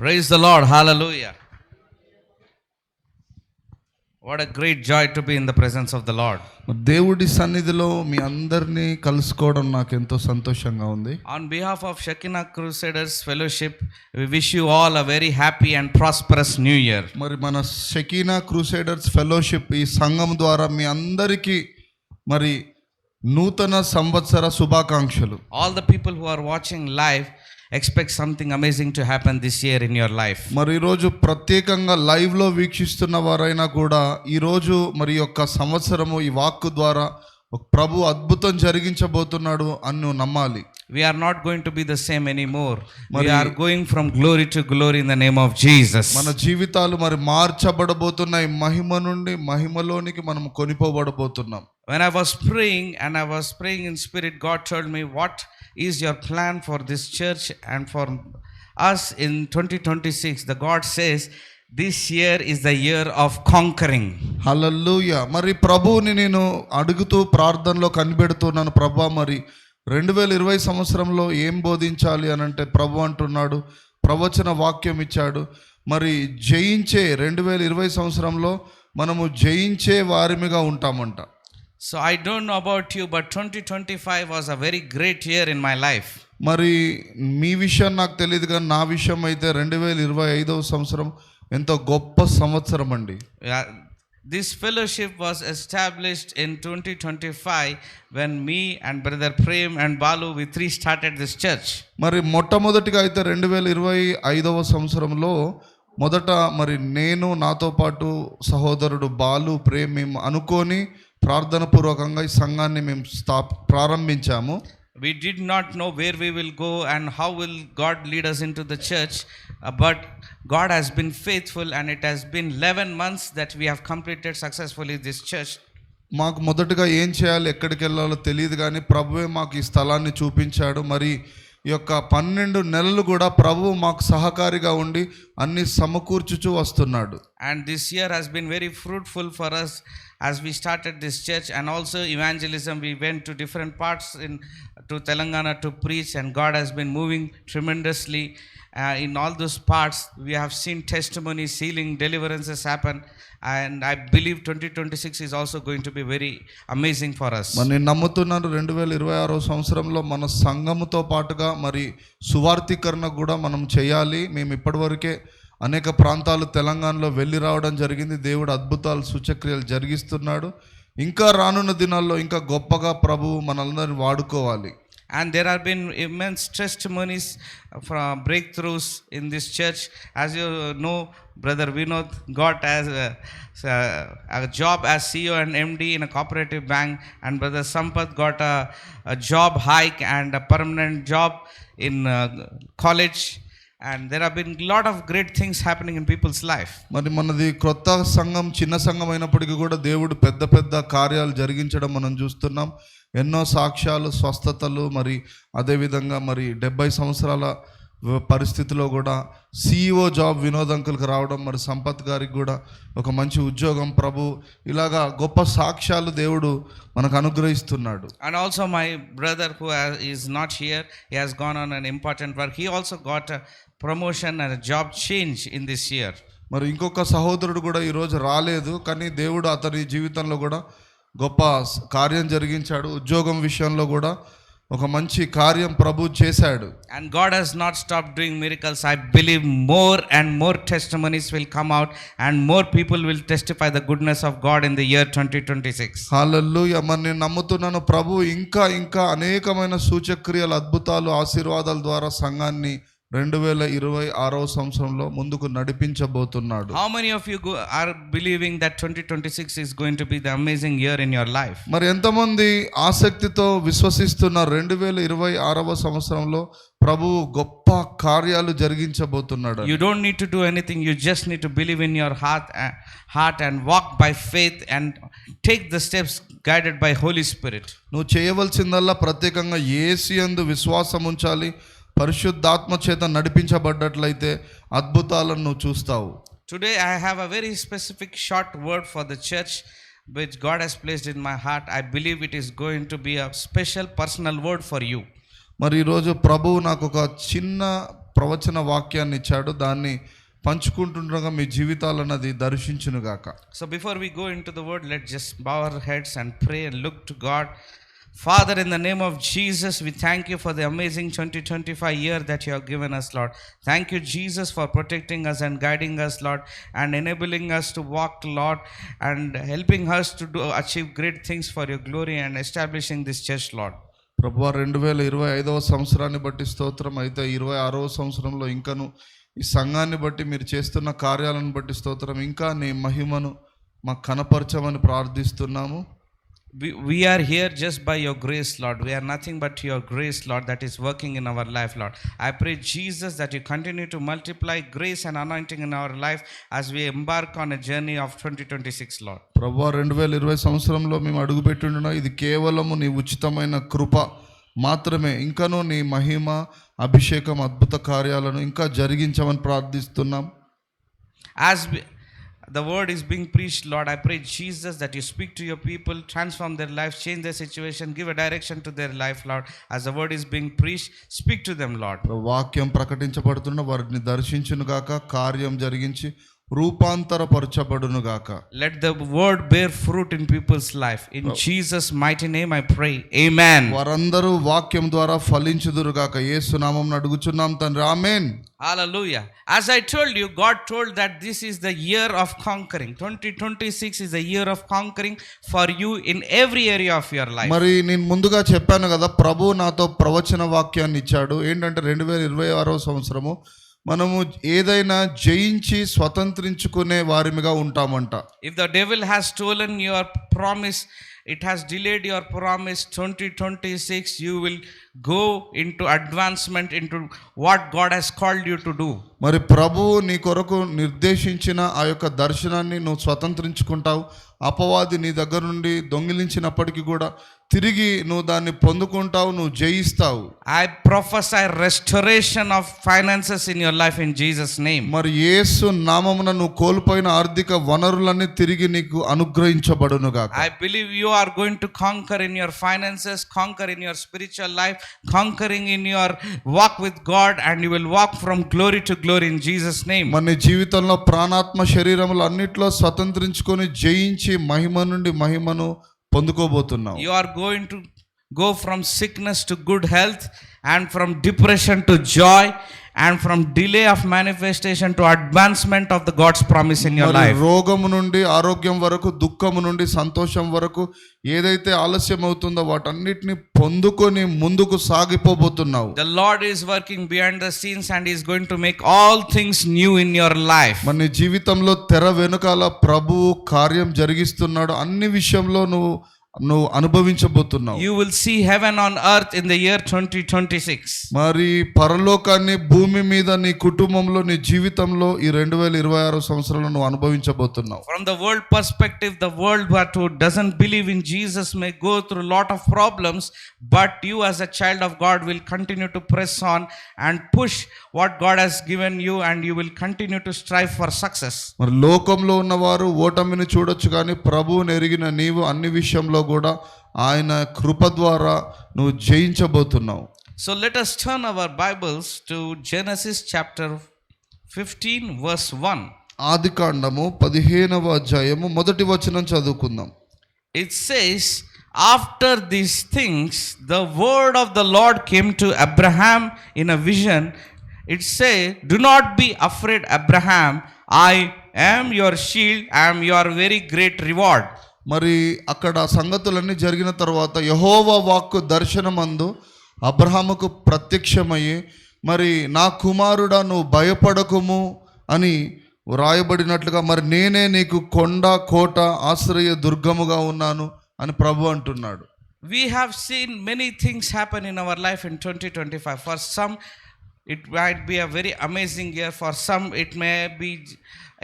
Praise the Lord. Hallelujah. What a great joy to be in the presence of the Lord. దేవుడి సన్నిధిలో మీ అందరినీ కలుసుకోవడం నాకు ఎంతో సంతోషంగా ఉంది. On behalf of Shekinah Crusaders Fellowship, we wish you all a very happy and prosperous new year. మరి మన షకీనా క్రూసేడర్స్ ఫెలోషిప్ ఈ సంఘం ద్వారా మీ అందరికీ మరి నూతన సంవత్సర శుభాకాంక్షలు. All the people who are watching live expect something amazing to happen this year in your life. మరి ఈరోజు ప్రత్యేకంగా లైవ్లో వీక్షిస్తున్న వారైనా కూడా ఈరోజు మరి యొక్క సంవత్సరము ఈ వాక్కు ద్వారా ఒక ప్రభు అద్భుతం జరిగించబోతున్నాడు అని నువ్వు నమ్మాలి. We are not going to be the same anymore. We are going from glory to glory in the name of Jesus. మన జీవితాలు మరి మార్చబడబోతున్నాయి. మహిమ నుండి మహిమలోనికి మనం కొనిపోబడబోతున్నాం. When I was praying in spirit, God told me, what is your plan for this church and for us in 2026? The God says, this year is the year of conquering. హల్లెలూయా. మరి ప్రభువుని నేను అడుగుతూ ప్రార్థనలో కనిపెడుతున్నాను, ప్రభా మరి 2020 సంవత్సరంలో ఏం బోధించాలి అని అంటే ప్రభు అంటున్నాడు, ప్రవచన వాక్యం ఇచ్చాడు. మరి జయించే 2020 సంవత్సరంలో మనము జయించే వారిమిగా ఉంటామంట. So I don't know about you, but 2025 was a very great year in my life. మరి మీ విషయం నాకు తెలియదు కానీ నా విషయం అయితే 2025 సంవత్సరం ఎంతో గొప్ప సంవత్సరం అండి. This fellowship was established in 2025 when me and brother Prem and Balu, we three started this church. మరి మొట్టమొదటిగా అయితే 2025 సంవత్సరంలో మొదట మరి నేను నాతో పాటు సహోదరుడు బాలు ప్రేమ్ మేము అనుకొని ప్రార్థన పూర్వకంగా ఈ సంఘాన్ని మేము ప్రారంభించాము. We did not know where we will go and how will God lead us into the church, but God has been faithful and it has been 11 months that we have completed successfully this church. మాకు మొదటగా ఏం చేయాలి, ఎక్కడికి వెళ్ళాలో తెలియదు కానీ ప్రభువే మాకు ఈ స్థలాన్ని చూపించాడు. మరి ఈ యొక్క 12 నెలలు కూడా ప్రభువు మాకు సహకారిగా ఉండి అన్ని సమకూర్చుచూ వస్తున్నాడు. And this year has been very fruitful for us as we started this church, and also evangelism. We went to different parts to Telangana to preach, and God has been moving tremendously in all those parts. We have seen testimonies, healing, deliverances happen, and I believe 2026 is also going to be very amazing for us. నేను నమ్ముతున్నాను 2026 సంవత్సరంలో మన సంఘముతో పాటుగా మరి సువార్థీకరణ కూడా మనం చేయాలి. మేము ఇప్పటివరకే అనేక ప్రాంతాలు తెలంగాణలో వెళ్ళి రావడం జరిగింది. దేవుడు అద్భుతాలు సూచక్రియలు జరిగిస్తున్నాడు. ఇంకా రానున్న దినాల్లో ఇంకా గొప్పగా ప్రభువు మనల్ని వాడుకోవాలి. And there have been immense testimonies from breakthroughs in this church. As you know, Brother Vinod got as a job as CEO and MD in a cooperative bank, and Brother Sampath got a job hike and a permanent job in college. And there have been a lot of great things happening in people's life. మరి మనది క్రొత్త సంఘం, చిన్న సంఘం అయినప్పటికీ కూడా దేవుడు పెద్ద పెద్ద కార్యాలు జరిగించడం మనం చూస్తున్నాం. ఎన్నో సాక్ష్యాలు, స్వస్థతలు, మరి అదేవిధంగా మరి 70 సంవత్సరాల పరిస్థితిలో కూడా CEO జాబ్ వినోద్ అంకుల్కి రావడం, మరి సంపత్ గారికి కూడా ఒక మంచి ఉద్యోగం, ప్రభు ఇలాగా గొప్ప సాక్ష్యాలు దేవుడు మనకు అనుగ్రహిస్తున్నాడు. And also my brother who is not here, he has gone on an important work. He also got a promotion and a job change in this year. మరి ఇంకొక సహోదరుడు కూడా ఈరోజు రాలేదు, కానీ దేవుడు అతని జీవితంలో కూడా గొప్ప కార్యం జరిగించాడు. ఉద్యోగం విషయంలో కూడా ఒక మంచి కార్యం ప్రభు చేశాడు. And God has not stopped doing miracles. I believe more and more testimonies will come out and more people will testify the goodness of God in the year 2026. హల్లెలూయా. మరి నేను నమ్ముతున్నాను ప్రభు ఇంకా ఇంకా అనేకమైన సూచక్రియలు, అద్భుతాలు, ఆశీర్వాదాల ద్వారా సంఘాన్ని 2026 సంవత్సరంలో ముందుకు నడిపించబోతున్నాడు. How many of you are believing that 2026 is going to be the amazing year in your life? మరి ఎంతమంది ఆసక్తితో విశ్వసిస్తున్నారు 2026 సంవత్సరంలో ప్రభువు గొప్ప కార్యాలు జరిగించబోతున్నాడు? You don't need to do anything. You just need to believe in your heart and walk by faith and take the steps guided by Holy Spirit. నువ్వు చేయవలసిందల్లా ప్రత్యేకంగా యేసుయందు విశ్వాసం ఉంచాలి. పరిశుద్ధాత్మ చేత నడిపించబడ్డట్లయితే అద్భుతాలను నువ్వు చూస్తావు. Today I have a very specific short word for the church which God has placed in my heart. I believe it is going to be a special personal word for you. మరి ఈరోజు ప్రభువు నాకు ఒక చిన్న ప్రవచన వాక్యాన్ని ఇచ్చాడు. దాన్ని పంచుకుంటుండగా మీ జీవితాలన్నది దర్శించునుగాక. So before we go into the word, let's just bow our heads and pray and look to God. Father, in the name of Jesus, we thank you for the amazing 2025 year that you have given us, Lord. Thank you, Jesus, for protecting us and guiding us, Lord, and enabling us to walk, Lord, and helping us to achieve great things for your glory and establishing this church, Lord. ప్రభువా 2025వ సంవత్సరాన్ని బట్టి స్తోత్రం. అయితే 26వ సంవత్సరంలో ఇంకను ఈ సంఘాన్ని బట్టి మీరు చేస్తున్న కార్యాలను బట్టి స్తోత్రం. ఇంకా నీ మహిమను మాకు కనపరచమని ప్రార్థిస్తున్నాము. We are here just by your grace, Lord. We are nothing but your grace, Lord, that is working in our life, Lord. I pray, Jesus, that you continue to multiply grace and anointing in our life as we embark on a journey of 2026, Lord. ప్రభువా 2020 సంవత్సరంలో మేము అడుగుపెట్టుండున ఇది కేవలము నీ ఉచితమైన కృప మాత్రమే. ఇంకనూ నీ మహిమ, అభిషేకం, అద్భుత కార్యాలను ఇంకా జరిగించమని ప్రార్థిస్తున్నాం. As the word is being preached, Lord, I pray, Jesus, that you speak to your people, transform their lives, change their situation, give a direction to their life, Lord. As the word is being preached, speak to them, Lord. వాక్యం ప్రకటించబడుతున్న వారిని దర్శించునుగాక, కార్యం జరిగించి రూపాంతరపరచబడునుగాక. Let the word bear fruit in people's life. In Jesus' mighty name I pray. Amen. వారందరూ వాక్యం ద్వారా ఫలించుదురుగాక. యేసు నామమున అడుగుచున్నాం తండ్రి. ఆమేన్. Hallelujah. As I told you, God told that this is the year of conquering. 2026 is the year of conquering for you in every area of your life. మరి నేను ముందుగా చెప్పాను కదా, ప్రభు నాతో ప్రవచన వాక్యాన్ని ఇచ్చాడు. ఏంటంటే 2026వ సంవత్సరము మనము ఏదైనా జయించి స్వతంత్రించుకునే వారిమిగా ఉంటామంట. If the devil has stolen your promise, it has delayed your promise, 2026 you will go into advancement into what God has called you to do. మరి ప్రభువు నీ కొరకు నిర్దేశించిన ఆ యొక్క దర్శనాన్ని నువ్వు స్వతంత్రించుకుంటావు. అపవాది నీ దగ్గర నుండి దొంగిలించినప్పటికీ కూడా తిరిగి నువ్వు దాన్ని పొందుకుంటావు, నువ్వు జయిస్తావు. I prophesy restoration of finances in your life in Jesus' name. మరి యేసు నామమున నువ్వు కోల్పోయిన ఆర్థిక వనరులన్నీ తిరిగి నీకు అనుగ్రహించబడునుగాక. I believe you are going to conquer in your finances, conquer in your spiritual life, conquering in your walk with God, and you will walk from glory to glory in Jesus' name. మన నీ జీవితంలో ప్రాణాత్మ శరీరములు అన్నిట్లో స్వతంత్రించుకొని జయించి మహిమ నుండి మహిమను పొందుకోబోతున్నావు. You are going to go from sickness to good health, and from depression to joy, and from delay of manifestation to advancement of the God's promise in your life. రోగము నుండి ఆరోగ్యం వరకు, దుఃఖము నుండి సంతోషం వరకు ఏదైతే ఆలస్యం అవుతుందో వాటన్నిటిని పొందుకొని ముందుకు సాగిపోబోతున్నావు. The Lord is working behind the scenes and he is going to make all things new in your life. మన జీవితంలో తెర వెనుకాల ప్రభువు కార్యం జరిగిస్తున్నాడు. అన్ని విషయంలో నువ్వు అనుభవించబోతున్నావు. You will see heaven on earth in the year 2026. మరి పరలోకాన్ని భూమి మీద నీ కుటుంబంలో, నీ జీవితంలో ఈ 2026 సంవత్సరంలో నువ్వు అనుభవించబోతున్నావు. From the world perspective, the world who doesn't believe in Jesus may go through a lot of problems, but you as a child of God will continue to press on and push what God has given you, and you will continue to strive for success. మరి లోకంలో ఉన్నవారు ఓటమిని చూడొచ్చు, కానీ ప్రభువుని ఎరిగిన నీవు అన్ని విషయంలో కూడా ఆయన కృప ద్వారా నువ్వు జయించబోతున్నావు. So let us turn our Bibles to Genesis chapter 15 verse 1. ఆదికాండము 15వ అధ్యాయము మొదటి వచనం చదువుకుందాం. It says, after these things the word of the Lord came to Abraham in a vision. It say, do not be afraid, Abraham, I am your shield, I am your very great reward. మరి అక్కడ సంగతులన్నీ జరిగిన తర్వాత యెహోవా వాక్కు దర్శనమందు అబ్రహాముకు ప్రత్యక్షమయ్యి, మరి నా కుమారుడా నువ్వు భయపడకుము అని వ్రాయబడినట్లుగా మరి నేనే నీకు కొండ, కోట, ఆశ్రయ దుర్గముగా ఉన్నాను అని ప్రభు అంటున్నాడు. We have seen many things happen in our life in 2025. For some it might be a very amazing year, for some it may be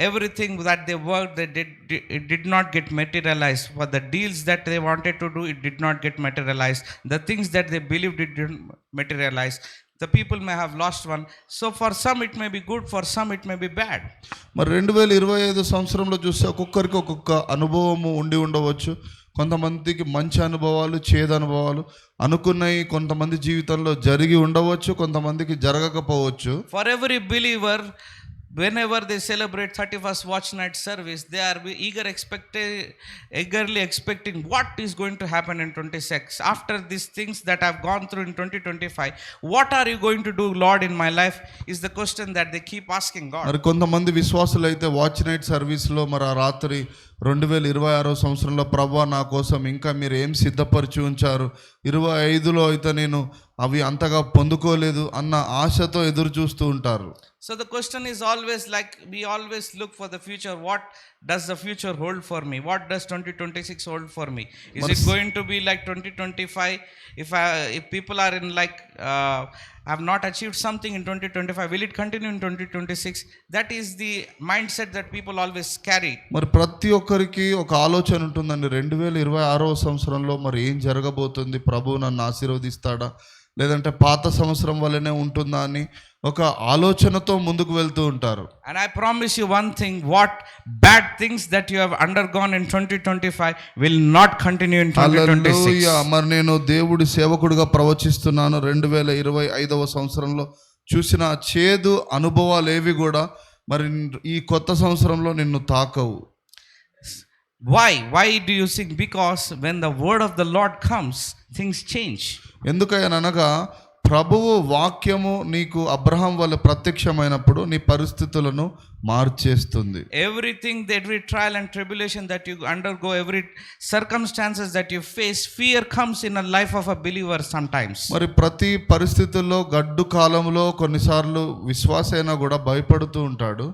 everything that they worked, it did not get materialized. For the deals that they wanted to do, it did not get materialized. The things that they believed, it didn't materialize. the people may have lost one. So for some it may be good, for some it may be bad. మరి 2025 సంవత్సరంలో చూస్తే ఒక్కొక్కరికి ఒక్కొక్క అనుభవము ఉండి ఉండవచ్చు. కొంతమందికి మంచి అనుభవాలు, చేదు అనుభవాలు అనుకున్నవి కొంతమంది జీవితంలో జరిగి ఉండవచ్చు, కొంతమందికి జరగకపోవచ్చు. For every believer, whenever they celebrate 31st watch night service, they are eagerly expecting what is going to happen in 26. After these things that I've gone through in 2025, what are you going to do, Lord, in my life, is the question that they keep asking God. మరి కొంతమంది విశ్వాసులు అయితే watch night సర్వీస్లో మరి ఆ రాత్రి 2026 సంవత్సరంలో ప్రభువా నా కోసం ఇంకా మీరు ఏం సిద్ధపరిచి ఉంచారు, 25లో అయితే నేను అవి అంతగా పొందుకోలేదు అన్న ఆశతో ఎదురు చూస్తూ ఉంటారు. So the question is always like, we always look for the future. What does the future hold for me? What does 2026 hold for me? Is it going to be like 2025? If people are in like have not achieved something in 2025, will it continue in 2026? That is the mindset that people always carry. మరి ప్రతి ఒక్కరికి ఒక ఆలోచన ఉంటుందండి. 2026 సంవత్సరంలో మరి ఏం జరగబోతుంది, ప్రభువు నన్ను ఆశీర్వదిస్తాడా లేదంటే పాత సంవత్సరం వల్లనే ఉంటుందా అని ఒక ఆలోచనతో ముందుకు వెళ్తూ ఉంటారు. And I promise you one thing, what bad things that you have undergone in 2025 will not continue in 2026. హల్లెలూయా. మరి నేను దేవుడి సేవకుడిగా ప్రవచిస్తున్నాను, 2025 సంవత్సరంలో చూసిన చేదు అనుభవాలు ఏవి కూడా మరి ఈ కొత్త సంవత్సరంలో నిన్ను తాకవు. Why do you think? Because when the word of the Lord comes, things change. ఎందుకనగా ప్రభువు వాక్యము నీకు అబ్రహాం వల్ల ప్రత్యక్షమైనప్పుడు నీ పరిస్థితులను మార్చేస్తుంది. Everything, every trial and tribulation that you undergo, every circumstances that you face, fear comes in a life of a believer sometimes. మరి ప్రతి పరిస్థితుల్లో గడ్డు కాలంలో కొన్నిసార్లు విశ్వాసైనా కూడా భయపడుతూ ఉంటాడు.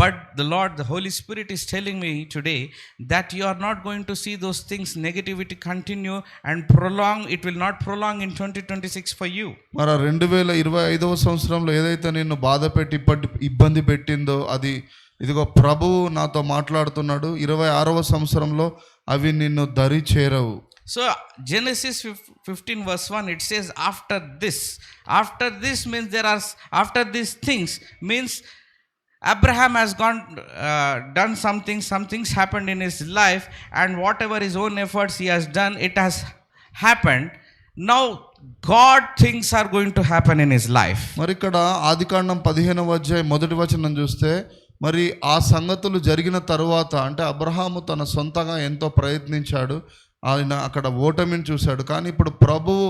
But the Lord, the Holy Spirit is telling me today that you are not going to see those things, negativity continue and prolong. It will not prolong in 2026 for you. మరి 2025 సంవత్సరంలో ఏదైతే నిన్ను బాధ పెట్టి ఇబ్బంది పెట్టిందో అది ఇదిగో ప్రభువు నాతో మాట్లాడుతున్నాడు. 26వ సంవత్సరంలో అవి నిన్ను దరి చేరవు. So Genesis 15 verse 1, it says after this means after these things means Abraham has done some things happened in his life, and whatever his own efforts he has done, it has happened. Now God things are going to happen in his life. మరి ఇక్కడ ఆదికాండం 15వ అధ్యాయం మొదటి వచనం చూస్తే మరి ఆ సంగతులు జరిగిన తరువాత అంటే అబ్రహాము తన సొంతంగా ఎంతో ప్రయత్నించాడు, ఆయన అక్కడ ఓటమిని చూశాడు. కానీ ఇప్పుడు ప్రభువు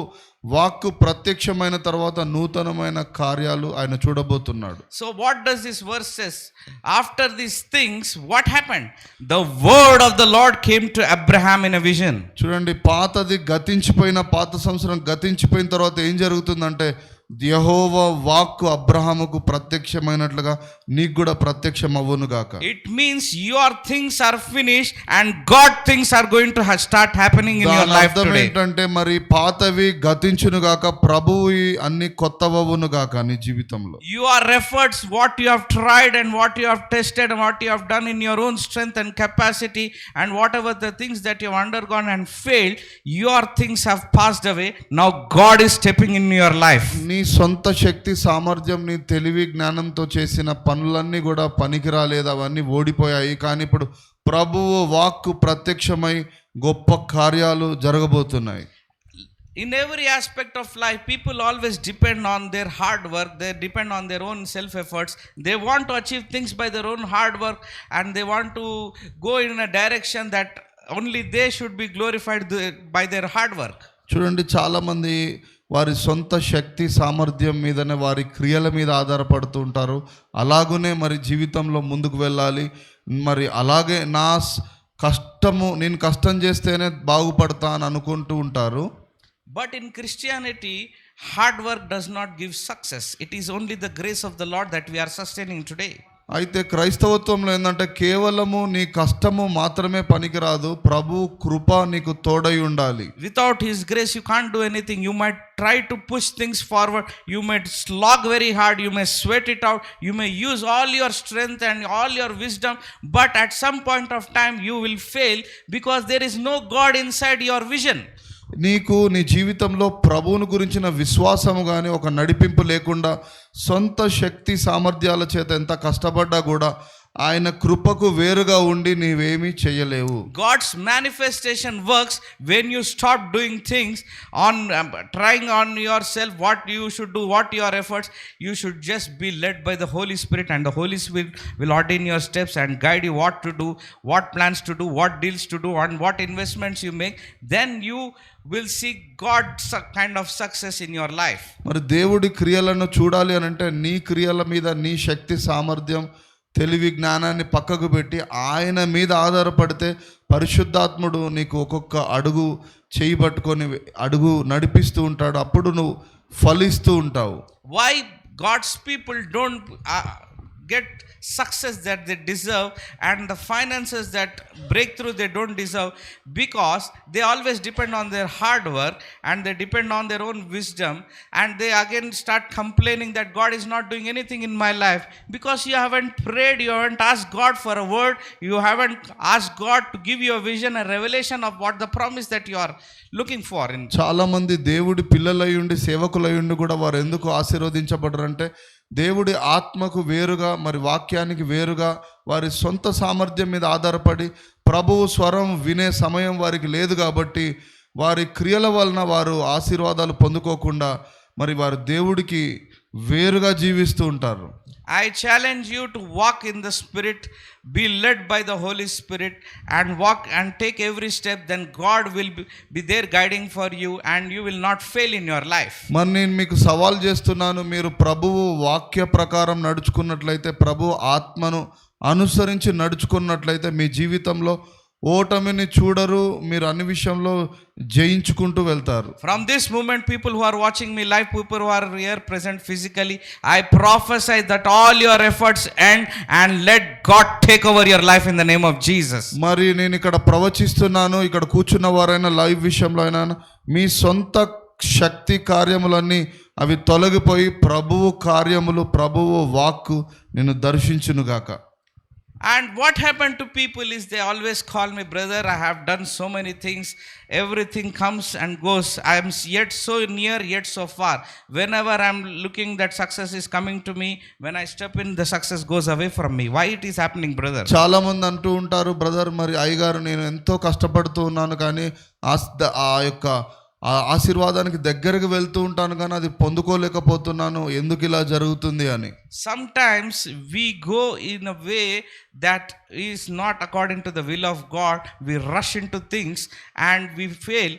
వాక్కు ప్రత్యక్షమైన తర్వాత నూతనమైన కార్యాలు ఆయన చూడబోతున్నాడు. So what does this verse says? After these things, what happened? The word of the Lord came to Abraham in a vision. చూడండి, పాతది పాత సంవత్సరం గతించిపోయిన తర్వాత ఏం జరుగుతుందంటే యెహోవా వాక్కు అబ్రహాముకు ప్రత్యక్షమైనట్లుగా నీకు కూడా ప్రత్యక్షం అవ్వును గాక. It means your things are finished and God things are going to start happening in your life today. ఏంటంటే మరి పాతవి గతించును గాక, ప్రభువు అన్ని కొత్తవవును గాక నీ జీవితంలో. Your efforts, what you have tried and what you have tested and what you have done in your own strength and capacity and whatever the things that you have undergone and failed, your things have passed away. Now God is stepping in your life. నీ సొంత శక్తి సామర్థ్యం, నీ తెలివి జ్ఞానంతో చేసిన పనులన్నీ కూడా పనికిరాలేదు, అవన్నీ ఓడిపోయాయి. కానీ ఇప్పుడు ప్రభువు వాక్కు ప్రత్యక్షమై గొప్ప కార్యాలు జరగబోతున్నాయి. In every aspect of life, people always depend on their hard work. They depend on their own self efforts. They want to achieve things by their own hard work, and they want to go in a direction that only they should be glorified by their hard work. చూడండి, చాలామంది వారి సొంత శక్తి సామర్థ్యం మీదనే వారి క్రియల మీద ఆధారపడుతూ ఉంటారు. అలాగునే మరి జీవితంలో ముందుకు వెళ్ళాలి, మరి అలాగే నేను కష్టం చేస్తేనే బాగుపడతా అని అనుకుంటూ ఉంటారు. But in Christianity, hard work does not give success. It is only the grace of the Lord that we are sustaining today. అయితే క్రైస్తవత్వంలో ఏంటంటే కేవలము నీ కష్టము మాత్రమే పనికిరాదు, ప్రభు కృప నీకు తోడై ఉండాలి. Without his grace you can't do anything. You might try to push things forward, you might slog very hard, you may sweat it out, you may use all your strength and all your wisdom, but at some point of time you will fail because there is no God inside your vision. నీకు నీ జీవితంలో ప్రభువుని గురించిన విశ్వాసము కానీ ఒక నడిపింపు లేకుండా సొంత శక్తి సామర్థ్యాల చేత ఎంత కష్టపడ్డా కూడా ఆయన కృపకు వేరుగా ఉండి నీవేమీ చేయలేవు. God's manifestation works when you stop doing things on trying on yourself what you should do, what your efforts. You should just be led by the Holy Spirit, and the Holy Spirit will ordain your steps and guide you what to do, what plans to do, what deals to do, and what investments you make. Then you will see God's kind of success in your life. మరి దేవుడి క్రియలను చూడాలి అని అంటే నీ క్రియల మీద నీ శక్తి సామర్థ్యం తెలివి జ్ఞానాన్ని పక్కకు పెట్టి ఆయన మీద ఆధారపడితే పరిశుద్ధాత్ముడు నీకు ఒక్కొక్క అడుగు చేయి పట్టుకొని అడుగు నడిపిస్తూ ఉంటాడు. అప్పుడు నువ్వు ఫలిస్తూ ఉంటావు. Why God's people don't get success that they deserve and the finances that breakthrough they don't deserve? Because they always depend on their hard work and they depend on their own wisdom, and they again start complaining that God is not doing anything in my life because you haven't prayed, you haven't asked God for a word, you haven't asked God to give you a vision, a revelation of what the promise that you are looking for. చాలా మంది దేవుడి పిల్లలై ఉండి సేవకులై ఉండి కూడా వారు ఎందుకు ఆశీర్వదించబడరంటే దేవుడి ఆత్మకు వేరుగా మరి వాక్యానికి వేరుగా వారి సొంత సామర్థ్యం మీద ఆధారపడి ప్రభువు స్వరం వినే సమయం వారికి లేదు కాబట్టి వారి క్రియల వలన వారు ఆశీర్వాదాలు పొందుకోకుండా మరి వారు దేవుడికి వేరుగా జీవిస్తూ ఉంటారు. I challenge you to walk in the Spirit, be led by the Holy Spirit, and walk and take every step. Then God will be there guiding for you, and you will not fail in your life. మరి నేను మీకు సవాల్ చేస్తున్నాను, మీరు ప్రభువు వాక్య ప్రకారం నడుచుకున్నట్లయితే, ప్రభు ఆత్మను అనుసరించి నడుచుకున్నట్లయితే మీ జీవితంలో ఓటమిని చూడరు, మీరు అన్ని విషయంలో జయించుకుంటూ వెళ్తారు. From this moment, people who are watching me live, people who are here present physically, I prophesy that all your efforts end and let God take over your life in the name of Jesus. మరి నేను ఇక్కడ ప్రవచిస్తున్నాను, ఇక్కడ కూర్చున్న వారైనా live విషయంలో అయినా మీ సొంత శక్తి కార్యములన్నీ అవి తొలగిపోయి ప్రభువు కార్యములు, ప్రభువు వాక్కు నిన్ను దర్శించునుగాక. And what happened to people is they always call me, brother, I have done so many things, everything comes and goes, I am yet so near yet so far. Whenever I am looking that success is coming to me, when I step in the success goes away from me. Why it is happening, brother? చాలా మంది అంటూ ఉంటారు, brother మరి అయ్యగారు నేను ఎంతో కష్టపడుతూ ఉన్నాను కానీ ఆ యొక్క ఆశీర్వాదానికి దగ్గరకు వెళ్తూ ఉంటాను కానీ అది పొందుకోలేకపోతున్నాను, ఎందుకు ఇలా జరుగుతుంది అని. Sometimes we go in a way that is not according to the will of God. We rush into things and we fail.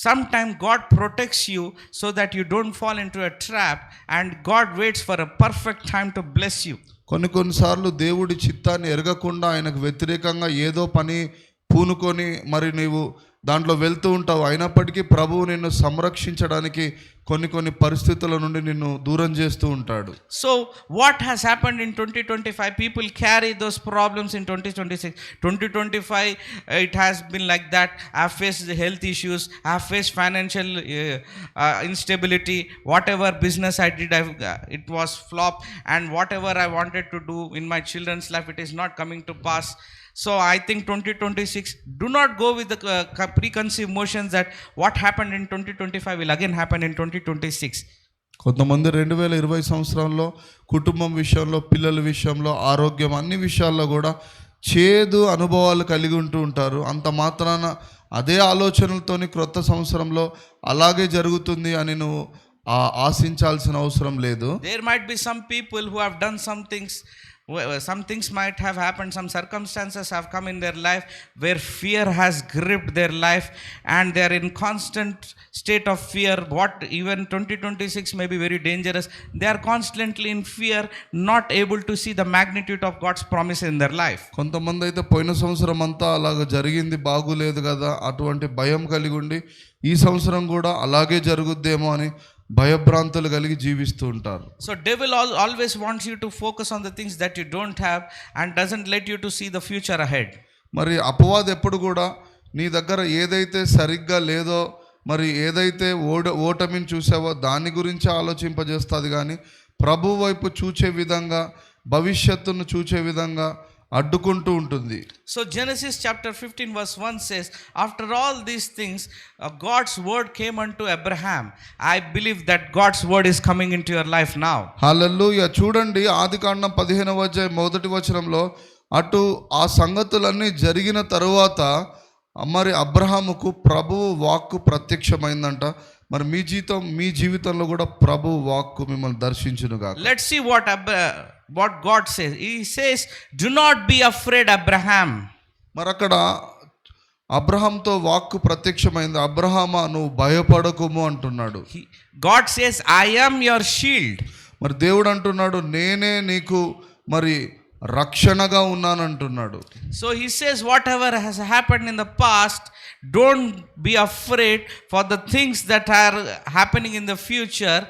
Sometimes God protects you so that you don't fall into a trap, and God waits for a perfect time to bless you. కొన్నిసార్లు దేవుడి చిత్తాన్ని ఎరగకుండా ఆయనకు వ్యతిరేకంగా ఏదో పని పూనుకొని మరి నీవు దాంట్లో వెళ్తూ ఉంటావు. అయినప్పటికీ ప్రభువు నిన్ను సంరక్షించడానికి కొన్ని పరిస్థితుల నుండి నిన్ను దూరం చేస్తూ ఉంటాడు. So what has happened in 2025? People carry those problems in 2026. 2025 it has been like that. I have faced the health issues, I have faced financial instability. Whatever business I did, it was flop, and whatever I wanted to do in my children's life, it is not coming to pass. So I think 2026, do not go with the preconceived notions that what happened in 2025 will again happen in 2026. కొంతమంది 2020 సంవత్సరంలో కుటుంబం విషయంలో, పిల్లల విషయంలో, ఆరోగ్యం అన్ని విషయాల్లో కూడా చేదు అనుభవాలు కలిగి ఉంటూ ఉంటారు. అంత మాత్రాన అదే ఆలోచనలతోని క్రొత్త సంవత్సరంలో అలాగే జరుగుతుంది అని నువ్వు ఆశించాల్సిన అవసరం లేదు. There might be some people who have done some things might have happened, some circumstances have come in their life where fear has gripped their life and they are in constant state of fear. What even 2026 may be very dangerous. They are constantly in fear, not able to see the magnitude of God's promise in their life. కొంతమంది అయితే పోయిన సంవత్సరం అంతా అలాగ జరిగింది, బాగులేదు కదా, అటువంటి భయం కలిగి ఉండి ఈ సంవత్సరం కూడా అలాగే జరుగుద్దేమో అని భయభ్రాంతులు కలిగి జీవిస్తూ ఉంటారు. So devil always wants you to focus on the things that you don't have and doesn't let you to see the future ahead. మరి అపవాది ఎప్పుడు కూడా నీ దగ్గర ఏదైతే సరిగ్గా లేదో, మరి ఏదైతే ఓటమిని చూసావో దాని గురించి ఆలోచింపజేస్తుంది కానీ ప్రభు వైపు చూచే విధంగా, భవిష్యత్తును చూచే విధంగా అడ్డుకుంటూ ఉంటుంది. So Genesis chapter 15 verse 1 says, after all these things, God's word came unto Abraham. I believe that God's word is coming into your life now. హల్లెలూయా. చూడండి ఆదికాండం 15వ అధ్యాయం 1వ వచనంలో అటు ఆ సంగతులన్నీ జరిగిన తరువాత మరి అబ్రహాముకు ప్రభువు వాక్కు ప్రత్యక్షమైందంట. మరి మీ జీవితంలో కూడా ప్రభువు వాక్కు మిమ్మల్ని దర్శించునుగా. Let's see what God says. He says, do not be afraid, Abraham. మరి అక్కడ అబ్రహాంతో వాక్కు ప్రత్యక్షమైంది. అబ్రహామా నువ్వు భయపడకుము అంటున్నాడు. God says, I am your shield. మరి దేవుడు అంటున్నాడు నేనే నీకు మరి రక్షణగా ఉన్నానంటున్నాడు. So he says, whatever has happened in the past, don't be afraid for the things that are happening in the future.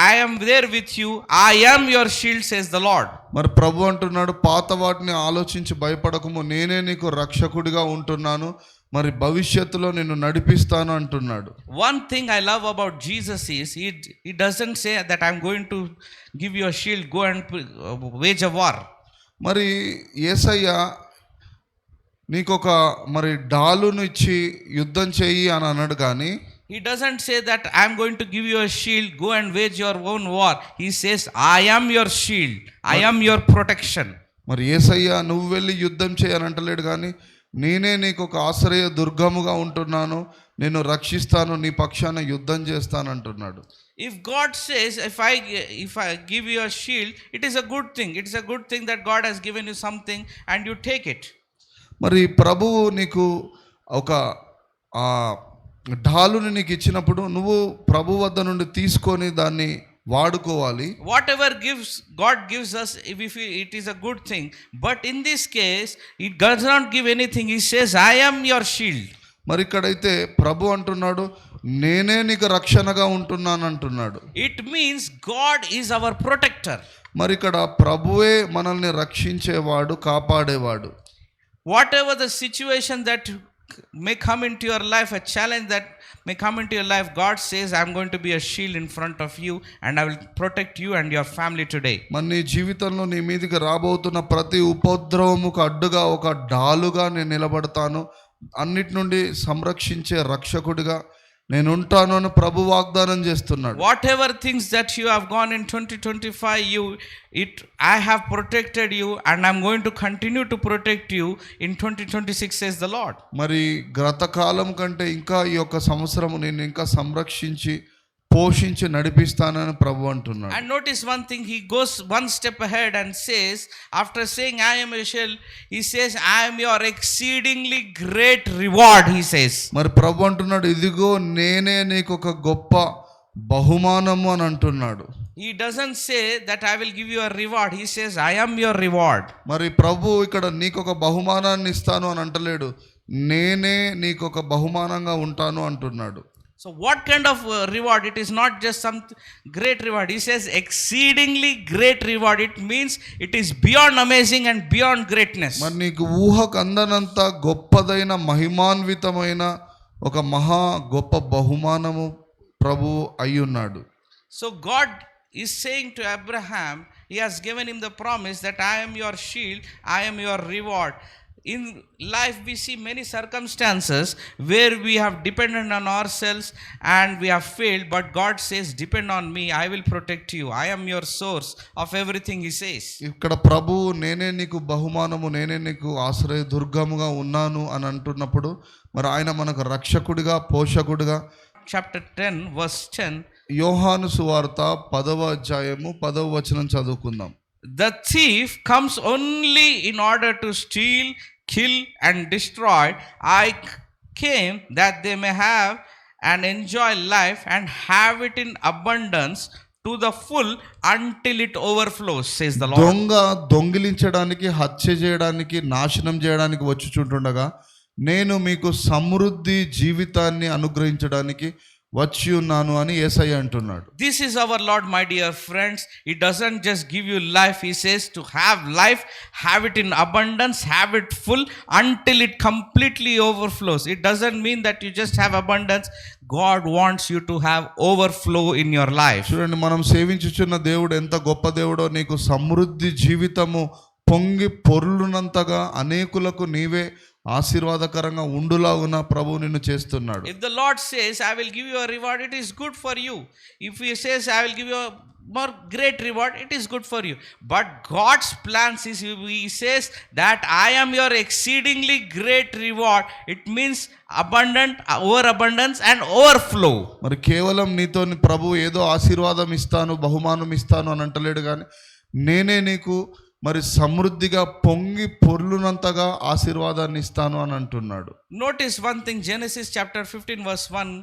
I am there with you. I am your shield, says the Lord. మరి ప్రభు అంటున్నాడు పాత వాటిని ఆలోచించి భయపడకము, నేనే నీకు రక్షకుడిగా ఉంటున్నాను, మరి భవిష్యత్తులో నిన్ను నడిపిస్తాను అంటున్నాడు. One thing I love about Jesus is he doesn't say that I'm going to give you a shield, go and wage a war. మరి యేసయ్య నీకొక మరి డాలును ఇచ్చి యుద్ధం చెయ్యి అని అన్నాడు. కానీ He doesn't say that I'm going to give you a shield, go and wage your own war. He says, I am your shield, I am your protection. మరి యేసయ్య నువ్వు వెళ్ళి యుద్ధం చేయని అంటలేడు, కానీ నేనే నీకు ఒక ఆశ్రయ దుర్గముగా ఉంటున్నాను, నేను రక్షిస్తాను, నీ పక్షాన యుద్ధం చేస్తాను అంటున్నాడు. If God says, if I give you a shield, it is a good thing. It is a good thing that God has given you something and you take it. మరి ప్రభువు నీకు ఒక ఢాలుని నీకు ఇచ్చినప్పుడు నువ్వు ప్రభు వద్ద నుండి తీసుకొని దాన్ని వాడుకోవాలి. Whatever God gives us, if it is a good thing, but in this case it does not give anything. He says, I am your shield. మరి ఇక్కడైతే ప్రభు అంటున్నాడు నేనే నీకు రక్షణగా ఉంటున్నాను అంటున్నాడు. It means God is our protector. మరి ఇక్కడ ప్రభువే మనల్ని రక్షించేవాడు, కాపాడేవాడు. Whatever the situation that may come into your life, a challenge that may come into your life, God says, I'm going to be a shield in front of you and I will protect you and your family today. మరి నీ జీవితంలో నీ మీదకి రాబోతున్న ప్రతి ఉపద్రవముకు అడ్డుగా ఒక డాలుగా నేను నిలబడతాను, అన్నిటి నుండి సంరక్షించే రక్షకుడిగా నేను ఉంటాను అని ప్రభు వాగ్దానం చేస్తున్నాడు. Whatever things that you have gone in 2025, I have protected you and I'm going to continue to protect you in 2026, says the Lord. మరి గత కాలం కంటే ఇంకా ఈ యొక్క సంవత్సరం నేను ఇంకా సంరక్షించి పోషించి నడిపిస్తానని ప్రభు అంటున్నాడు. And notice one thing, he goes one step ahead and says, after saying I am a shield, he says, I am your exceedingly great reward, he says. మరి ప్రభు అంటున్నాడు ఇదిగో నేనే నీకు ఒక గొప్ప బహుమానము అని అంటున్నాడు. He doesn't say that I will give you a reward. He says, I am your reward. మరి ప్రభు ఇక్కడ నీకు ఒక బహుమానాన్ని ఇస్తాను అని అంటలేడు, నేనే నీకు ఒక బహుమానంగా ఉంటాను అంటున్నాడు. So what kind of reward? It is not just some great reward. He says exceedingly great reward. It means it is beyond amazing and beyond greatness. మరి నీకు ఊహకు అందనంత గొప్పదైన మహిమాన్వితమైన ఒక మహా గొప్ప బహుమానము ప్రభు అయి ఉన్నాడు. So God is saying to Abraham, he has given him the promise that I am your shield, I am your reward. In life we see many circumstances where we have depended on ourselves and we have failed, but God says, depend on me, I will protect you, I am your source of everything, he says. ఇక్కడ ప్రభువు నేనే నీకు బహుమానము, నేనే నీకు ఆశ్రయ దుర్గముగా ఉన్నాను అని అంటున్నప్పుడు మరి ఆయన మనకు రక్షకుడిగా, పోషకుడిగా. Chapter 10 verse 10, యోహాను సువార్త 10వ అధ్యాయము 10వ వచనం చదువుకుందాం. the thief comes only in order to steal, kill and destroy. I came that they may have and enjoy life and have it in abundance to the full until it overflows, says the Lord. దొంగ దొంగిలించడానికి, హత్య చేయడానికి, నాశనం చేయడానికి వచ్చుచుంటుండగా నేను మీకు సమృద్ధి జీవితాన్ని అనుగ్రహించడానికి వచ్చి ఉన్నాను అని యేసయ్య అంటున్నాడు. This is our Lord, my dear friends. He doesn't just give you life. He says to have life, have it in abundance, have it full until it completely overflows. It doesn't mean that you just have abundance. God wants you to have overflow in your life. చూడండి మనం సేవించుచున్న దేవుడు ఎంత గొప్ప దేవుడో. నీకు సమృద్ధి జీవితము పొంగి పొర్లునంతగా అనేకులకు నీవే ఆశీర్వాదకరంగా ఉండులాగున ప్రభువు నిన్ను చేస్తున్నాడు. If the Lord says, I will give you a reward, it is good for you. If He says, I will give you a more great reward, it is good for you. But God's plans is, He says that I am your exceedingly great reward. It means abundant, overabundance and overflow. మరి కేవలం నీతో ప్రభు ఏదో ఆశీర్వాదం ఇస్తాను, బహుమానం ఇస్తాను అని అంటలేడు, కానీ నేనే నీకు మరి సమృద్ధిగా పొంగి పొర్లునంతగా ఆశీర్వాదాన్ని ఇస్తాను అని అంటున్నాడు. Notice one thing, Genesis chapter 15 verse 1,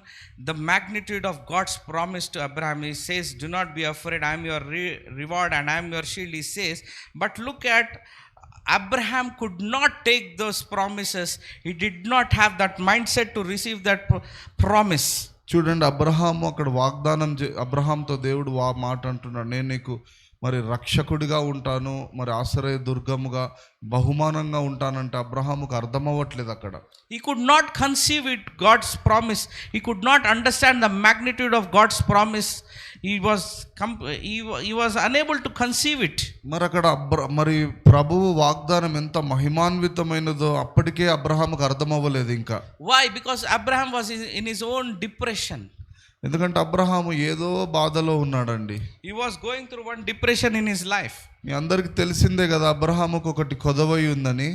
the magnitude of God's promise to Abraham. He says, do not be afraid, I am your reward and I am your shield, he says. But look at Abraham could not take those promises. He did not have that mindset to receive that promise. చూడండి, అబ్రహాము అక్కడ వాగ్దానం అబ్రహాంతో దేవుడు మాట అంటున్నాడు, నేను నీకు మరి రక్షకుడిగా ఉంటాను, మరి ఆశ్రయ దుర్గముగా బహుమానంగా ఉంటానంటే అబ్రహాముకు అర్థమవ్వట్లేదు అక్కడ. He could not conceive it, God's promise. He could not understand the magnitude of God's promise. He was unable to conceive it. మరి అక్కడ మరి ప్రభువు వాగ్దానం ఎంత మహిమాన్వితమైనదో అప్పటికే అబ్రహాముకు అర్థమవ్వలేదు ఇంకా. Why? Because Abraham was in his own depression. ఎందుకంటే అబ్రహాము ఏదో బాధలో ఉన్నాడండి. He was going through one depression in his life. మీ అందరికి తెలిసిందే కదా అబ్రహాముకు ఒకటి కొదవై ఉందని.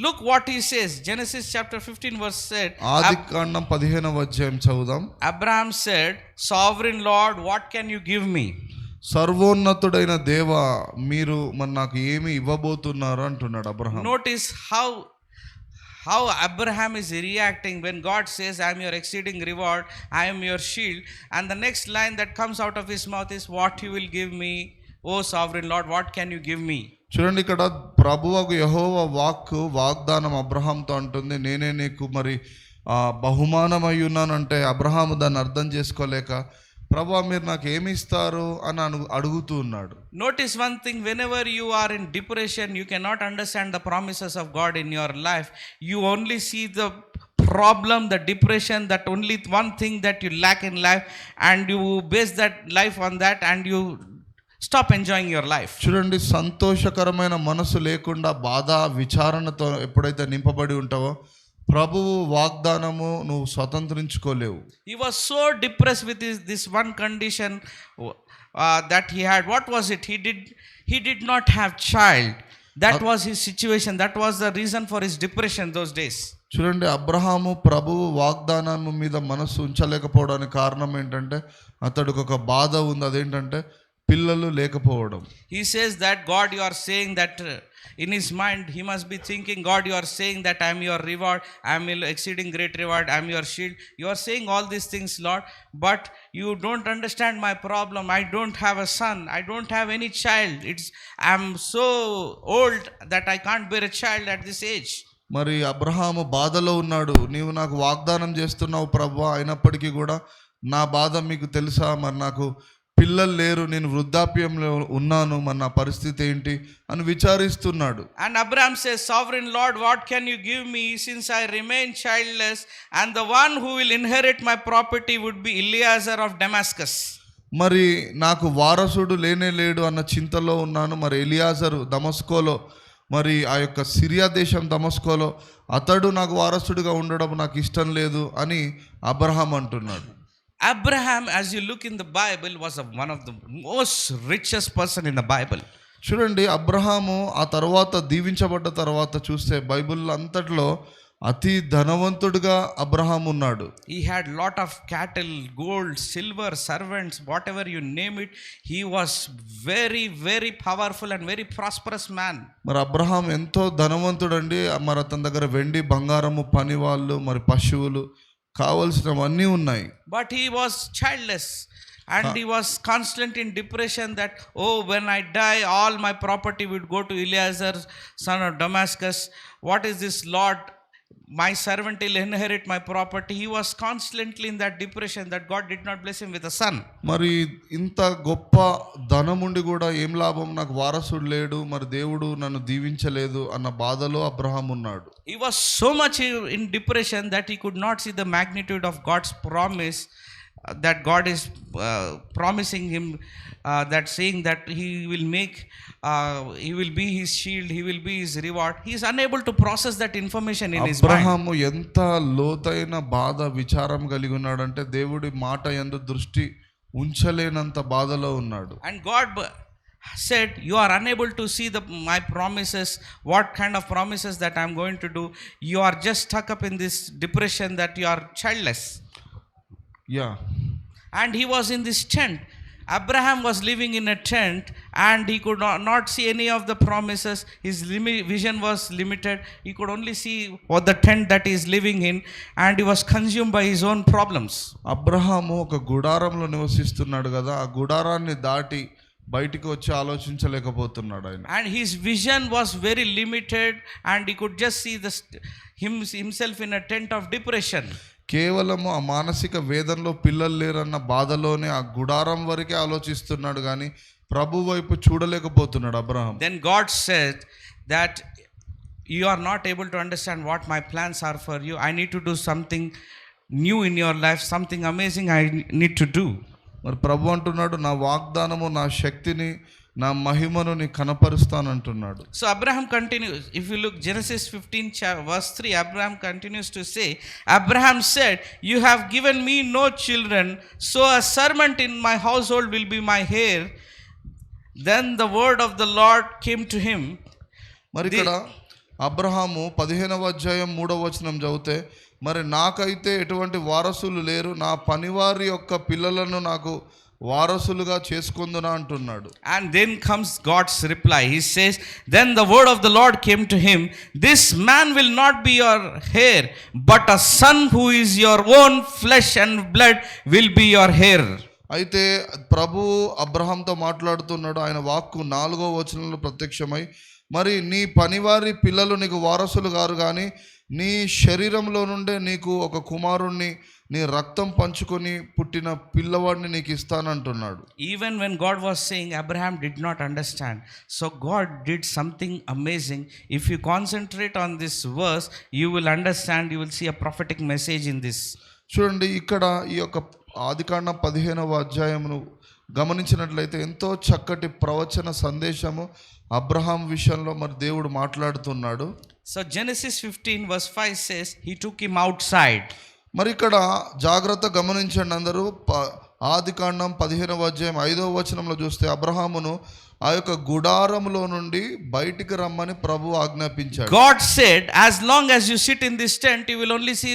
Look what he says, Genesis chapter 15 verse 8. ఆదికాండం 15వ అధ్యాయం చదువుదాం. Abraham said, Sovereign Lord, what can you give me? సర్వోన్నతుడైన దేవా, మీరు మరి నాకు ఏమి ఇవ్వబోతున్నారు అంటున్నాడు Abraham. Notice how Abraham is reacting when God says, I am your exceeding reward, I am your shield, and the next line that comes out of his mouth is, what you will give me, O sovereign Lord, what can you give me? చూడండి, ఇక్కడ ప్రభువకు యెహోవా వాగ్దానం అబ్రహాంతో అంటుంది, నేనే నీకు మరి బహుమానమై ఉన్నానంటే అబ్రహాము దాన్ని అర్థం చేసుకోలేక, ప్రభువా మీరు నాకు ఏమి ఇస్తారు అని అడుగుతూ ఉన్నాడు. Notice one thing, whenever you are in depression, you cannot understand the promises of God in your life. You only see the problem, the depression, that only one thing that you lack in life, and you base that life on that, and you stop enjoying your life. చూడండి, సంతోషకరమైన మనసు లేకుండా బాధ విచారణతో ఎప్పుడైతే నింపబడి ఉంటావో ప్రభువు వాగ్దానము నువ్వు స్వతంత్రించుకోలేవు. He was so depressed with this one condition that he had. What was it? He did not have child. That was his situation. That was the reason for his depression those days. చూడండి, అబ్రహాము ప్రభువు వాగ్దానం మీద మనసు ఉంచలేకపోవడానికి కారణం ఏంటంటే అతడికి ఒక బాధ ఉంది. అదేంటంటే పిల్లలు లేకపోవడం. He says that God, you are saying that in his mind he must be thinking, God, you are saying that I am your reward, I am your exceeding great reward, I am your shield. You are saying all these things, Lord, but you don't understand my problem. I don't have a son, I don't have any child. I am so old that I can't bear a child at this age. మరి అబ్రహాము బాధలో ఉన్నాడు. నీవు నాకు వాగ్దానం చేస్తున్నావు ప్రభువా, అయినప్పటికీ కూడా నా బాధ మీకు తెలుసా, మరి నాకు పిల్లలు లేరు, నేను వృద్ధాప్యంలో ఉన్నాను, మరి నా పరిస్థితి ఏంటి అని విచారిస్తున్నాడు. And Abraham says, Sovereign Lord, what can you give me since I remain childless, and the one who will inherit my property would be Eliezer of Damascus. మరి నాకు వారసుడు లేడు అన్న చింతలో ఉన్నాను. మరి ఎలియాజరు దమస్కోలో, మరి ఆ యొక్క సిరియా దేశం దమస్కోలో అతడు నాకు వారసుడిగా ఉండడం నాకు ఇష్టం లేదు అని అబ్రహాం అంటున్నాడు. Abraham, as you look in the Bible, was one of the most richest person in the Bible. చూడండి, అబ్రహాము ఆ తర్వాత దీవించబడ్డ తర్వాత చూస్తే బైబిల్ అంతట్లో అతి ధనవంతుడిగా అబ్రహాం ఉన్నాడు. He had lot of cattle, gold, silver, servants, whatever you name it. He was very, very powerful and very prosperous man. మరి Abraham ఎంతో ధనవంతుడండి. మరి అతని దగ్గర వెండి, బంగారము, పనివాళ్ళు, మరి పశువులు కావలసినవన్నీ ఉన్నాయి. But he was childless and he was constant in depression that, oh, when I die all my property would go to Eliezer son of Damascus. What is this, Lord? My servant will inherit my property. He was constantly in that depression that God did not bless him with a son. మరి ఇంత గొప్ప ధనముండి కూడా ఏం లాభం, నాకు వారసుడు లేడు, మరి దేవుడు నన్ను దీవించలేదు అన్న బాధలో అబ్రహాం ఉన్నాడు. He was so much in depression that he could not see the magnitude of God's promise that God is promising him, that saying that he will be his shield, he will be his reward. He is unable to process that information in his mind. Abraham ఎంత లోతైన బాధ విచారం కలిగి ఉన్నాడంటే దేవుడి మాట యందు దృష్టి ఉంచలేనంత బాధలో ఉన్నాడు. And God said, you are unable to see my promises, what kind of promises that I am going to do. You are just stuck up in this depression that you are childless. Yeah. And he was in this tent. Abraham was living in a tent and he could not see any of the promises. His vision was limited. He could only see what the tent that he is living in, and he was consumed by his own problems. Abraham ఒక గుడారంలో నివసిస్తున్నాడు కదా, ఆ గుడారాన్ని దాటి బయటికి వచ్చి ఆలోచించలేకపోతున్నాడు ఆయన. And his vision was very limited and he could just see himself in a tent of depression. కేవలము ఆ మానసిక వేదనలో పిల్లలు లేరన్న బాధలోనే ఆ గుడారం వరకే ఆలోచిస్తున్నాడు కానీ ప్రభు వైపు చూడలేకపోతున్నాడు Abraham. Then God said that you are not able to understand what my plans are for you. I need to do something new in your life, something amazing I need to do. మరి ప్రభు అంటున్నాడు, నా వాగ్దానము, నా శక్తిని, నా మహిమను నీ కనపరుస్తానంటున్నాడు. So Abraham continues. If you look Genesis 15 verse 3, Abraham continues to say, Abraham said, you have given me no children, so a servant in my household will be my heir. Then the word of the Lord came to him. మరి ఇక్కడ అబ్రహాము 15వ అధ్యాయం 3వ వచనం చదివితే, మరి నాకైతే ఎటువంటి వారసులు లేరు, నా పనివారి యొక్క పిల్లలను నాకు వారసులుగా చేసుకుందునా అంటున్నాడు. And then comes God's reply. He says, then the word of the Lord came to him, this man will not be your heir, but a son who is your own flesh and blood will be your heir. అయితే ప్రభు అబ్రహాంతో మాట్లాడుతున్నాడు. ఆయన వాక్కు 4వ వచనంలో ప్రత్యక్షమై, మరి నీ పనివారి పిల్లలు నీకు వారసులు గారు కానీ నీ శరీరంలో నుండే నీకు ఒక కుమారుణ్ణి, నీ రక్తం పంచుకొని పుట్టిన పిల్లవాడిని నీకు ఇస్తానంటున్నాడు. Even when God was saying, Abraham did not understand. So God did something amazing. If you concentrate on this verse, you will understand, you will see a prophetic message in this. చూడండి, ఇక్కడ ఈ యొక్క ఆదికాండం 15వ అధ్యాయమును గమనించినట్లయితే ఎంతో చక్కటి ప్రవచన సందేశము అబ్రహాం విషయంలో మరి దేవుడు మాట్లాడుతున్నాడు. So Genesis 15 verse 5 says, he took him outside. మరి ఇక్కడ జాగ్రత్త గమనించండి అందరూ. ఆదికాండం 15వ అధ్యాయం 5వ వచనంలో చూస్తే అబ్రహామును ఆ యొక్క గుడారంలో నుండి బయటికి రమ్మని ప్రభు ఆజ్ఞాపించాడు. God said, as long as you sit in this tent, you will only see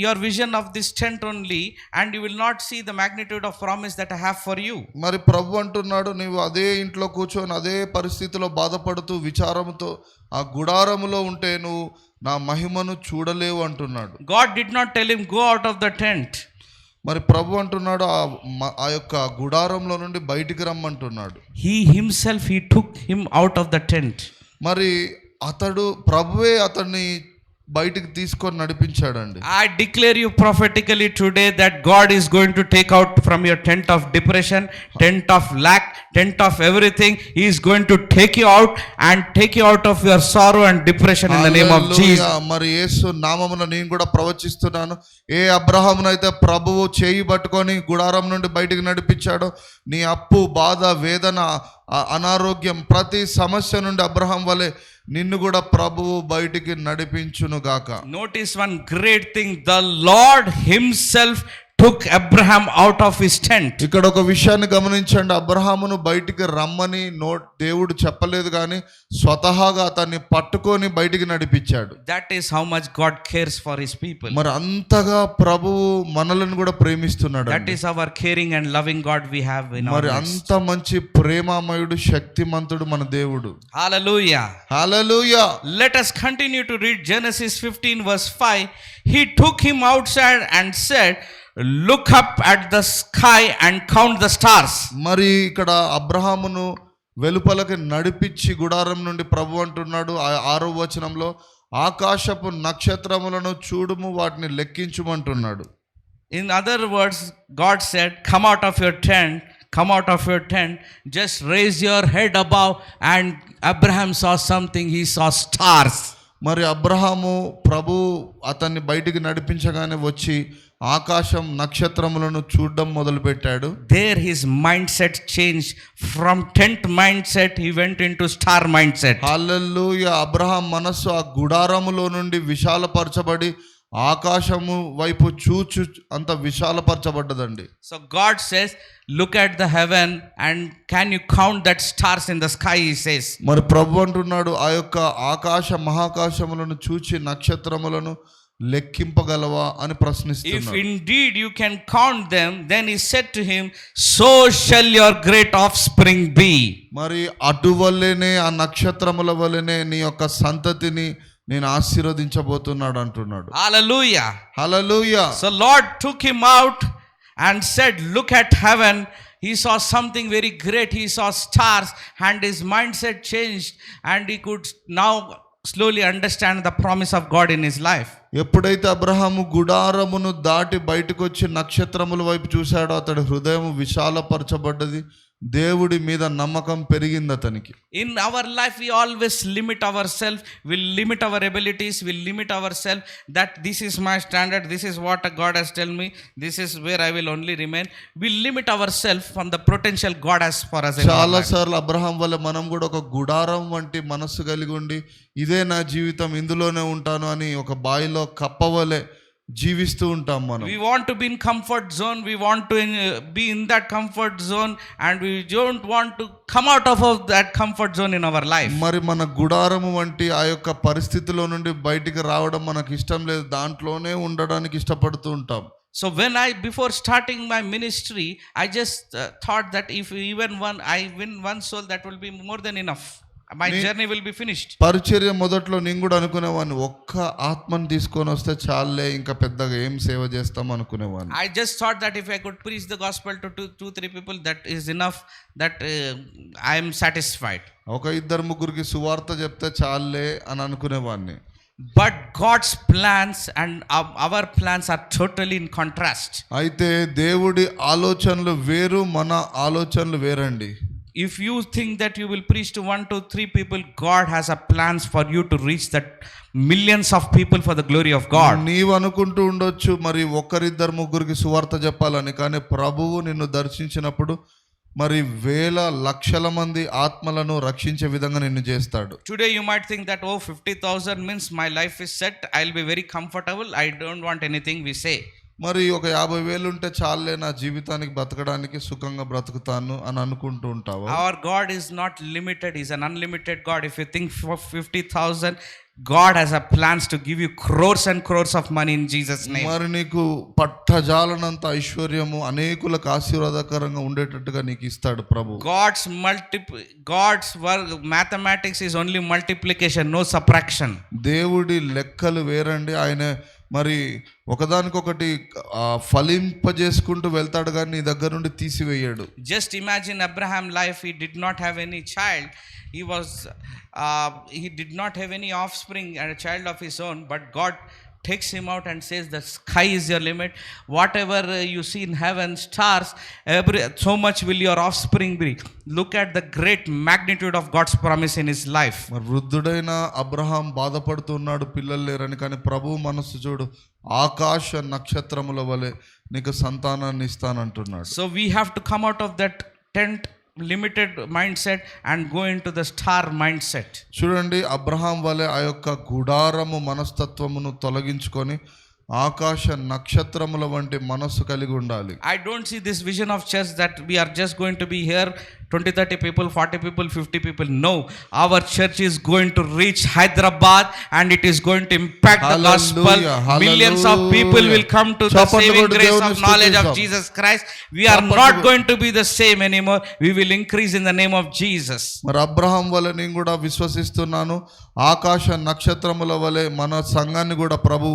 your vision of this tent only, and you will not see the magnitude of promise that I have for you. మరి ప్రభు అంటున్నాడు, నీవు అదే ఇంట్లో కూర్చొని అదే పరిస్థితిలో బాధపడుతూ విచారంతో ఆ గుడారములో ఉంటే నువ్వు నా మహిమను చూడలేవు అంటున్నాడు. God did not tell him, go out of the tent. మరి ప్రభు అంటున్నాడు, ఆ యొక్క గుడారంలో నుండి బయటికి రమ్మంటున్నాడు. He himself, he took him out of the tent. మరి ప్రభువే అతన్ని బయటికి తీసుకొని నడిపించాడండి. I declare you prophetically today that God is going to take out from your tent of depression, tent of lack, tent of everything. He is going to take you out and take you out of your sorrow and depression in the name of Jesus. మరి యేసు నామమున నేను కూడా ప్రవచిస్తున్నాను, ఏ అబ్రహామునైతే ప్రభువు చేయి పట్టుకొని గుడారం నుండి బయటికి నడిపించాడో, నీ అప్పు, బాధ, వేదన, అనారోగ్యం, ప్రతి సమస్య నుండి అబ్రహాం వలె నిన్ను కూడా ప్రభువు బయటికి నడిపించును గాక. Notice one great thing, the Lord himself took Abraham out of his tent. ఇక్కడ ఒక విషయాన్ని గమనించండి, అబ్రహామును బయటికి రమ్మని దేవుడు చెప్పలేదు కానీ స్వతహాగా అతన్ని పట్టుకొని బయటికి నడిపించాడు. That is how much God cares for his people. మరి అంతగా ప్రభువు మనలను కూడా ప్రేమిస్తున్నాడు. That is our caring and loving God we have in our మరి midst. అంత మంచి ప్రేమమయుడు, శక్తిమంతుడు మన దేవుడు. Hallelujah. Hallelujah. Let us continue to read Genesis 15 verse 5. He took him outside and said, look up at the sky and count the stars. మరి ఇక్కడ అబ్రహామును వెలుపలకి నడిపించి గుడారం నుండి ప్రభు అంటున్నాడు 6వ వచనంలో, ఆకాశపు నక్షత్రములను చూడుము, వాటిని లెక్కించుమంటున్నాడు. In other words, God said, come out of your tent, come out of your tent, just raise your head above. And Abraham saw something, he saw stars. మరి అబ్రహాము ప్రభు అతన్ని బయటికి నడిపించగానే వచ్చి ఆకాశం నక్షత్రములను చూడడం మొదలుపెట్టాడు. there his mindset changed. From tent mindset he went into star mindset. Hallelujah. Abraham మనస్సు ఆ గుడారములో నుండి విశాలపరచబడి ఆకాశము వైపు చూచు అంత విశాలపరచబడ్డదండి. So God says, look at the heaven and can you count that stars in the sky, he says. మరి ప్రభు అంటున్నాడు, ఆ యొక్క ఆకాశ మహాకాశములను చూచి నక్షత్రములను లెక్కింపగలవా అని If ప్రశ్నిస్తున్నాడు. indeed you can count them, then he said to him, so shall your great offspring be. మరి అటువల్లనే ఆ నక్షత్రముల వల్లనే నీ యొక్క సంతతిని నేను ఆశీర్వదించబోతున్నాడు అంటున్నాడు. Hallelujah. Hallelujah. So Lord took him out and said, look at heaven. He saw something very great. He saw stars and his mindset changed and he could now slowly understand the promise of God in his life. ఎప్పుడైతే అబ్రహాము గుడారమును దాటి బయటకు వచ్చి నక్షత్రముల వైపు చూశాడో అతడి హృదయం విశాలపరచబడ్డది. దేవుడి మీద నమ్మకం పెరిగింది అతనికి. In our life we always limit ourselves, we limit our abilities, we limit ourselves that this is my standard, this is what God has told me, this is where I will only remain. We limit ourselves from the potential God has for us in our చాలా life. సార్లు Abraham వల్ల మనం కూడా ఒక గుడారం వంటి మనస్సు కలిగి ఉండి ఇదే నా జీవితం, ఇందులోనే ఉంటాను అని ఒక బాయిలో కప్పవలే జీవిస్తూ ఉంటాం మనం. We want to be in comfort zone, we want to be in that comfort zone and we don't want to come out of that comfort zone in our life. మరి మన గుడారము వంటి ఆ యొక్క పరిస్థితిలో నుండి బయటికి రావడం మనకు ఇష్టం లేదు, దాంట్లోనే ఉండడానికి ఇష్టపడుతూ ఉంటాం. So before starting my ministry, I just thought that if I win one soul, that will be more than enough. My journey will be finished. పరిచర్య మొదట్లో నేను కూడా అనుకునేవాడిని, ఒక్క ఆత్మను తీసుకొని వస్తే చాలే, ఇంకా పెద్దగా ఏం సేవ చేస్తాం అనుకునేవాడిని. I just thought that if I could preach the gospel to 2-3 people, that is enough, that I am satisfied. ఒక 2-3 సువార్త చెప్తే చాలే అని అనుకునేవాడిని. But God's plans and our plans are totally in contrast. అయితే దేవుడి ఆలోచనలు వేరు, మన ఆలోచనలు వేరండి. If you think that you will preach to 1-3 people, God has a plans for you to reach that millions of people for the glory of God. నీవు అనుకుంటూ ఉండొచ్చు మరి 1-2-3 సువార్త చెప్పాలని, కానీ ప్రభువు నిన్ను దర్శించినప్పుడు మరి వేల లక్షల మంది ఆత్మలను రక్షించే విధంగా నిన్ను చేస్తాడు. Today you might think that 50,000 means my life is set, I'll be very comfortable, I don't want anything, we say. మరి ఒక 50,000 ఉంటే చాలే, నా జీవితానికి బ్రతకడానికి సుఖంగా బ్రతుకుతాను అని అనుకుంటూ ఉంటావా? Our God is not limited, he's an unlimited God. If you think for 50,000, God has a plans to give you crores and crores of money in Jesus name. మరి నీకు పట్టజాలనంత ఐశ్వర్యము అనేకులకు ఆశీర్వాదకరంగా ఉండేటట్టుగా నీకు ఇస్తాడు ప్రభు. God's work, mathematics is only multiplication, no subtraction. దేవుడి లెక్కలు వేరండి. ఆయన మరి ఒకదానికొకటి ఫలింపజేసుకుంటూ వెళ్తాడు, కానీ నీ దగ్గర నుండి తీసివేయడు. Just imagine Abraham life, he did not have any child, he did not have any offspring and a child of his own, but God takes him out and says the sky is your limit, whatever you see in heaven, stars, so much will your offspring be. Look at the great magnitude of God's promise in his life. మరి వృద్ధుడైన Abraham బాధపడుతున్నాడు, పిల్లలు లేరని, కానీ ప్రభు మనస్సు చూడు, ఆకాశ నక్షత్రముల వలె నీకు సంతానాన్ని ఇస్తానంటున్నాడు. So we have to come out of that tent limited mindset and go into the star mindset. చూడండి, అబ్రహాం వలె ఆ యొక్క గుడారము మనస్తత్వమును తొలగించుకొని ఆకాశ నక్షత్రముల వంటి మనస్సు కలిగి ఉండాలి. I don't see this vision of church that we are just going to be here 20-30 people, 40 people, 50 people. No, our church is going to reach Hyderabad and it is going to impact the gospel. Millions of people will come to the saving grace of knowledge of Jesus Christ. We are not going to be the same anymore. We will increase in the name of Jesus. మరి Abraham వలె నేను కూడా విశ్వసిస్తున్నాను, ఆకాశ నక్షత్రముల వలె మన సంఘాన్ని కూడా ప్రభు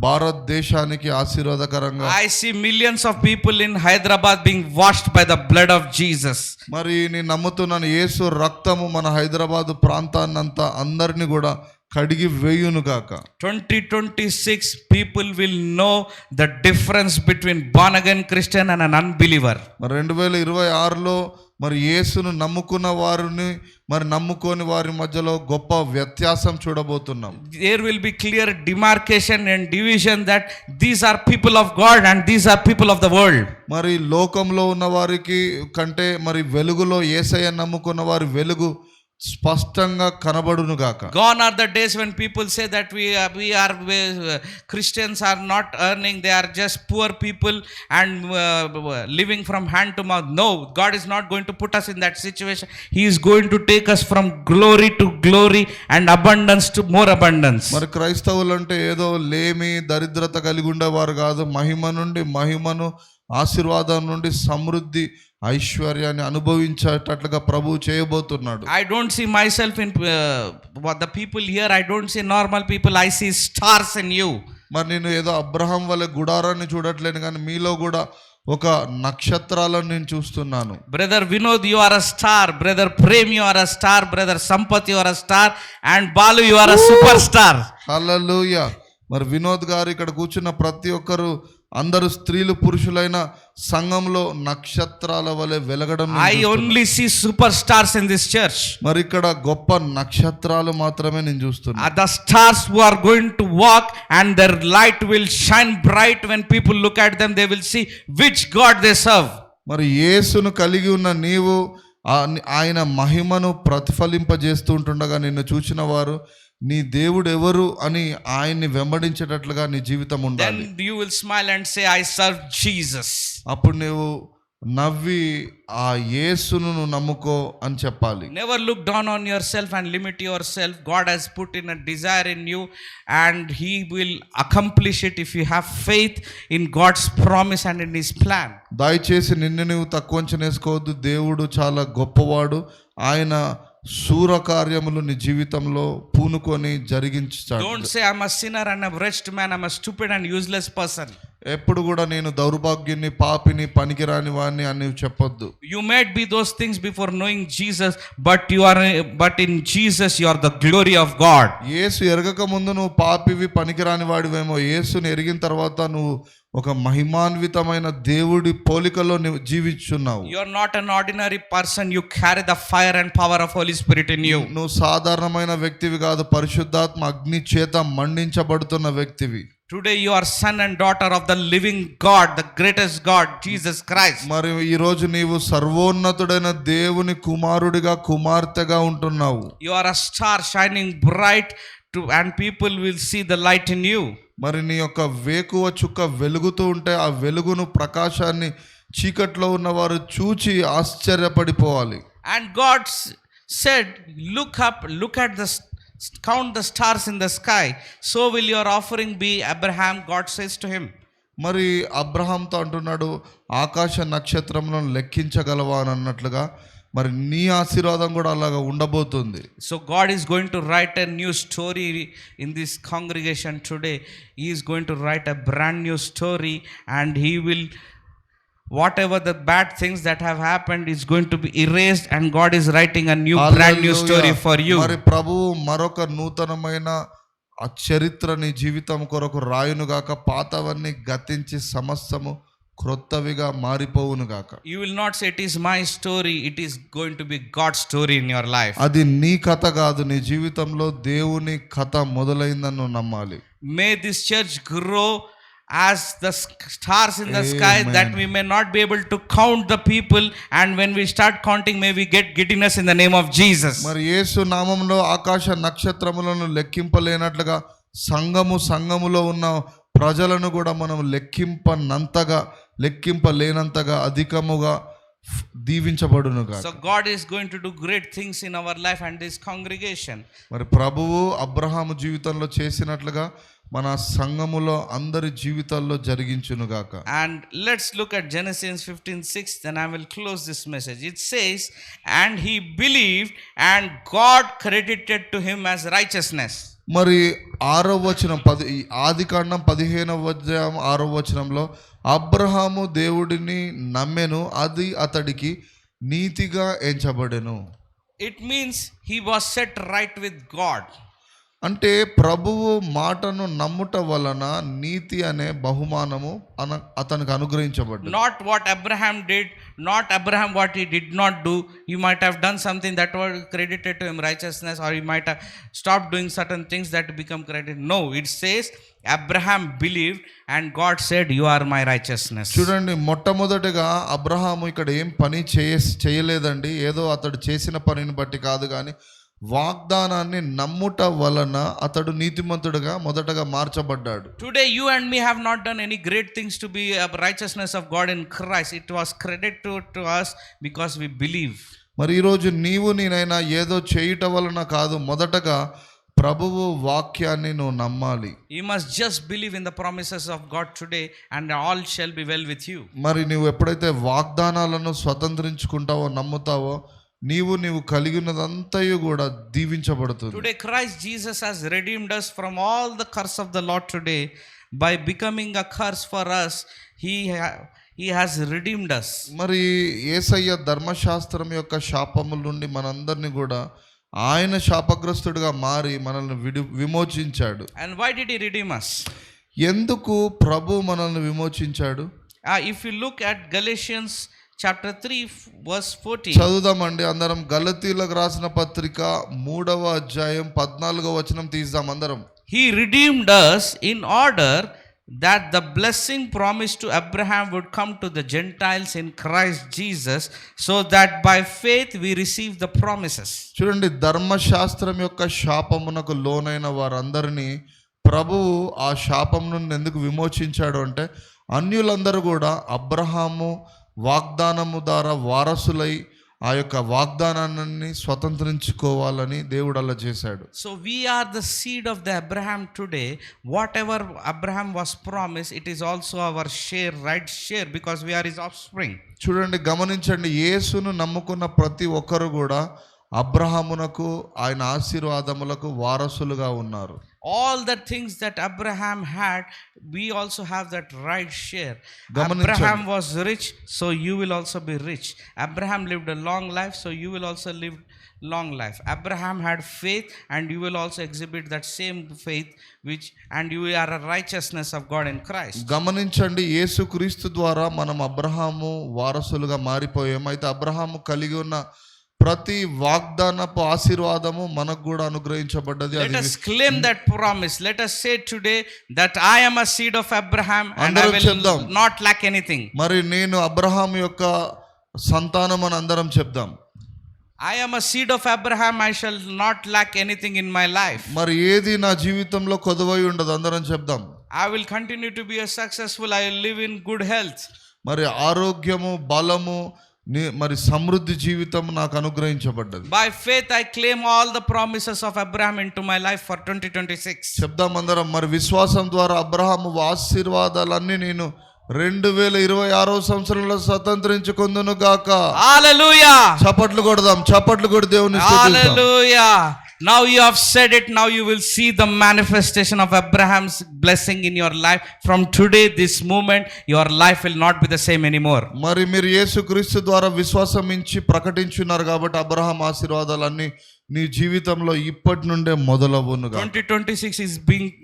భారతదేశానికి ఆశీర్వాదకరంగా. I see millions of people in Hyderabad being washed by the blood of Jesus. మరి నేను నమ్ముతున్నాను, యేసు రక్తము మన హైదరాబాద్ ప్రాంతాన్నంతా అందరిని కూడా కడిగి వేయును గాక. 2026 people will know the difference between born again Christian and an unbeliever. మరి 2026లో మరి యేసును నమ్ముకున్న వారిని మరి నమ్ముకోని వారి మధ్యలో గొప్ప వ్యత్యాసం చూడబోతున్నాం. There will be clear demarcation and division that these are people of God and these are people of the world. మరి లోకంలో ఉన్న వారికి కంటే మరి వెలుగులో యేసయ్య నమ్ముకున్న వారి వెలుగు స్పష్టంగా కనబడును గాక. Gone are the days when people say that we are Christians are not earning, they are just poor people and living from hand to mouth. No, God is not going to put us in that situation. He is going to take us from glory to glory and abundance to more abundance. మరి క్రైస్తవులు అంటే ఏదో లేమి దరిద్రత కలిగి ఉండేవారు కాదు. మహిమ నుండి మహిమను, ఆశీర్వాదం నుండి సమృద్ధి ఐశ్వర్యాన్ని అనుభవించేటట్లుగా ప్రభువు చేయబోతున్నాడు. I don't see myself in what the people here. I don't see normal people. I see stars in you. మరి నేను ఏదో అబ్రహాం వల్ల గుడారాన్ని చూడట్లేను, కానీ మీలో కూడా ఒక నక్షత్రాలను నేను చూస్తున్నాను. Brother Vinod, you are a star. Brother Prem, you are a star. Brother Sampath, you are a star. And Balu, you are a superstar. హల్లెలూయా. మరి వినోద్ గారు ఇక్కడ కూర్చున్న ప్రతి ఒక్కరు అందరూ స్త్రీలు పురుషులైన సంఘంలో నక్షత్రాల వలె వెలగడం. I only see superstars in this church. మరి ఇక్కడ గొప్ప నక్షత్రాలు మాత్రమే నేను చూస్తున్నా. The stars who are going to walk and their light will shine bright. When people look at them, they will see which God they serve. మరి యేసును కలిగి ఉన్న నీవు ఆయన మహిమను ప్రతిఫలింపజేస్తూ ఉంటుండగా నిన్ను చూచిన వారు నీ దేవుడు ఎవరు అని ఆయన్ని వెంబడించేటట్లుగా నీ జీవితం ఉండాలి. Then you will smile and say, I serve Jesus. అప్పుడు నువ్వు నవ్వి ఆ యేసును నువ్వు నమ్ముకో అని చెప్పాలి. Never look down on yourself and limit yourself. God has put in a desire in you and He will accomplish it if you have faith in God's promise and in His plan. దయచేసి నిన్ను నువ్వు తక్కువ అంచనేసుకోవద్దు. దేవుడు చాలా గొప్పవాడు. ఆయన శూర కార్యములు నీ జీవితంలో పూనుకొని జరిగించాడు. Don't say I'm a sinner and a wretched man, I'm a stupid and useless person. ఎప్పుడు కూడా నేను దౌర్భాగ్యుని, పాపిని, పనికిరాని వాడిని అని చెప్పొద్దు. You might be those things before knowing Jesus, but in Jesus you are the glory of God. యేసు ఎరగక ముందు నువ్వు పాపివి, పనికిరాని వాడివేమో. యేసుని ఎరిగిన తర్వాత నువ్వు ఒక మహిమాన్వితమైన దేవుడి పోలికలో నువ్వు జీవించున్నావు. You are not an ordinary person. You carry the fire and power of Holy Spirit in you. నువ్వు సాధారణమైన వ్యక్తివి కాదు, పరిశుద్ధాత్మ అగ్ని చేత మండించబడుతున్న వ్యక్తివి. Today you are son and daughter of the living God, the greatest God, Jesus Christ. మరి ఈ రోజు నీవు సర్వోన్నతుడైన దేవుని కుమారుడిగా, కుమార్తెగా ఉంటున్నావు. You are a star shining bright and people will see the light in you. మరి నీ యొక్క వేకువ చుక్క వెలుగుతూ ఉంటే ఆ వెలుగును, ప్రకాశాన్ని చీకట్లో ఉన్నవారు చూచి ఆశ్చర్యపడిపోవాలి. And God said, look up, look at count the stars in the sky, so will your offering be. Abraham, God says to him. మరి అబ్రహాంతో అంటున్నాడు, ఆకాశ నక్షత్రములను లెక్కించగలవా అని అన్నట్లుగా మరి నీ ఆశీర్వాదం కూడా అలాగా ఉండబోతుంది. So God is going to write a new story in this congregation today. He is going to write a brand new story and He will, whatever the bad things that have happened is going to be erased and God is writing a new brand new story for you. మరి ప్రభువు మరొక నూతనమైన ఆ చరిత్ర నీ జీవితం కొరకు రాయును గాక. పాతవన్నీ గతించి సమస్తము క్రొత్తవిగా మారిపోవును గాక. You will not say it is my story, it is going to be God's story in your life. అది నీ కథ కాదు, నీ జీవితంలో దేవుని కథ మొదలైందని నువ్వు నమ్మాలి. May this church grow as the stars in the sky, that we may not be able to count the people, and when we start counting may we get giddiness in the name of Jesus. మరి యేసు నామములో ఆకాశ నక్షత్రములను లెక్కింపలేనట్లుగా సంఘములో ఉన్న ప్రజలను కూడా మనం లెక్కింపలేనంతగా అధికముగా దీవించబడునుగా. So God is going to do great things in our life and this congregation. మరి ప్రభువు అబ్రహాము జీవితంలో చేసినట్లుగా మన సంఘములో అందరి జీవితాల్లో జరిగించునుగాక. And let's look at Genesis 15:6, then I will close this message. It says, and he believed and God credited to him as righteousness. మరి 6వ వచనం, ఆదికాండం 15వ అధ్యాయం 6వ వచనంలో అబ్రహాము దేవుడిని నమ్మెను, అది అతడికి నీతిగా ఎంచబడెను. It means he was set right with God. అంటే ప్రభువు మాటను నమ్ముట వలన నీతి అనే బహుమానము అతనికి అనుగ్రహించబడ్డది. Not what Abraham did, not Abraham what he did not do. He might have done something that was credited to him righteousness, or he might have stopped doing certain things that become credited. No, it says Abraham believed and God said, "You are my righteousness." చూడండి, మొట్టమొదటిగా అబ్రహాము ఇక్కడ ఏం పని చేయలేదండి. ఏదో అతడు చేసిన పనిని బట్టి కాదు, కానీ వాగ్దానాన్ని నమ్ముట వలన అతడు నీతిమంతుడుగా మొదటగా మార్చబడ్డాడు. Today you and me have not done any great things to be a righteousness of God in Christ. It was credited to us because we believe. మరి ఈరోజు నీవు నేనైనా ఏదో చేయుట వలన కాదు, మొదటగా ప్రభువు వాక్యాన్ని నువ్వు నమ్మాలి. You must just believe in the promises of God today and all shall be well with you. మరి నువ్వు ఎప్పుడైతే వాగ్దానాలను స్వతంత్రించుకుంటావో, నమ్ముతావో, నీవు కలిగినదంతయు కూడా దీవించబడుతుంది. Today Christ Jesus has redeemed us from all the curse of the Lord today by becoming a curse for us. He has redeemed us. మరి యేసయ్య ధర్మశాస్త్రం యొక్క శాపముల నుండి మనందరినీ కూడా ఆయన శాపగ్రస్తుడిగా మారి మనల్ని విమోచించాడు. And why did he redeem us? ఎందుకు ప్రభు మనల్ని విమోచించాడు? If you look at Galatians chapter 3 verse 14. చదువుదామండి అందరం. గలతీయులకు రాసిన పత్రిక 3వ అధ్యాయం 14వ వచనం తీద్దాం అందరం. He redeemed us in order that the blessing promised to Abraham would come to the Gentiles in Christ Jesus, so that by faith we receive the promises. చూడండి, ధర్మశాస్త్రం యొక్క శాపమునకు లోనైన వారందరినీ ప్రభువు ఆ శాపం నుండి ఎందుకు విమోచించాడు అంటే, అన్యులందరూ కూడా అబ్రహాము వాగ్దానము ద్వారా వారసులై ఆ యొక్క వాగ్దానాన్ని స్వతంత్రించుకోవాలని దేవుడు అలా చేశాడు. So we are the seed of the Abraham today. Whatever Abraham was promised, it is also our share, right share, because we are his offspring. చూడండి, గమనించండి, యేసును నమ్ముకున్న ప్రతి ఒక్కరు కూడా అబ్రహామునకు ఆయన ఆశీర్వాదములకు వారసులుగా ఉన్నారు. All the things that Abraham had, we also have that right share. గమనించండి. Abraham was rich, so you will also be rich. Abraham lived a long life, so you will also live long life. Abraham had faith, and you will also exhibit that same faith, and you are a righteousness of God in Christ. గమనించండి, యేసుక్రీస్తు ద్వారా మనం అబ్రహాము వారసులుగా మారిపోయాము. అయితే అబ్రహాము కలిగి ఉన్న ప్రతి వాగ్దానపు ఆశీర్వాదము మనకు కూడా అనుగ్రహించబడ్డది. Let us claim that promise. Let us say today that I am a seed of Abraham and I will not lack anything. మరి నేను అబ్రహాము యొక్క సంతానం అని అందరం చెప్దాం. I am a seed of Abraham, I shall not lack anything in my life. మరి ఏది నా జీవితంలో కొదువై ఉండదు, అందరం చెప్దాం. I will continue to be a successful, I will live in good health. మరి ఆరోగ్యము, బలము, మరి సమృద్ధి జీవితం నాకు అనుగ్రహించబడ్డది. By faith I claim all the promises of Abraham into my life for 2026. చెప్దాం అందరం. మరి విశ్వాసం ద్వారా అబ్రహాము ఆశీర్వాదాలన్నీ నేను 2026వ సంవత్సరంలో స్వతంత్రించుకొందును గాక. హల్లెలూయా. చప్పట్లు కొడదాం, చప్పట్లు కొడి దేవుని స్తుతిద్దాం. హల్లెలూయా. Now you have said it, now you will see the manifestation of Abraham's blessing in your life. From today, this moment, your life will not be the same anymore. మరి మీరు యేసుక్రీస్తు ద్వారా విశ్వాసం ఇచ్చి ప్రకటించున్నారు కాబట్టి అబ్రహాం ఆశీర్వాదాలన్నీ నీ జీవితంలో ఇప్పటి నుండే మొదలవును. 2026 is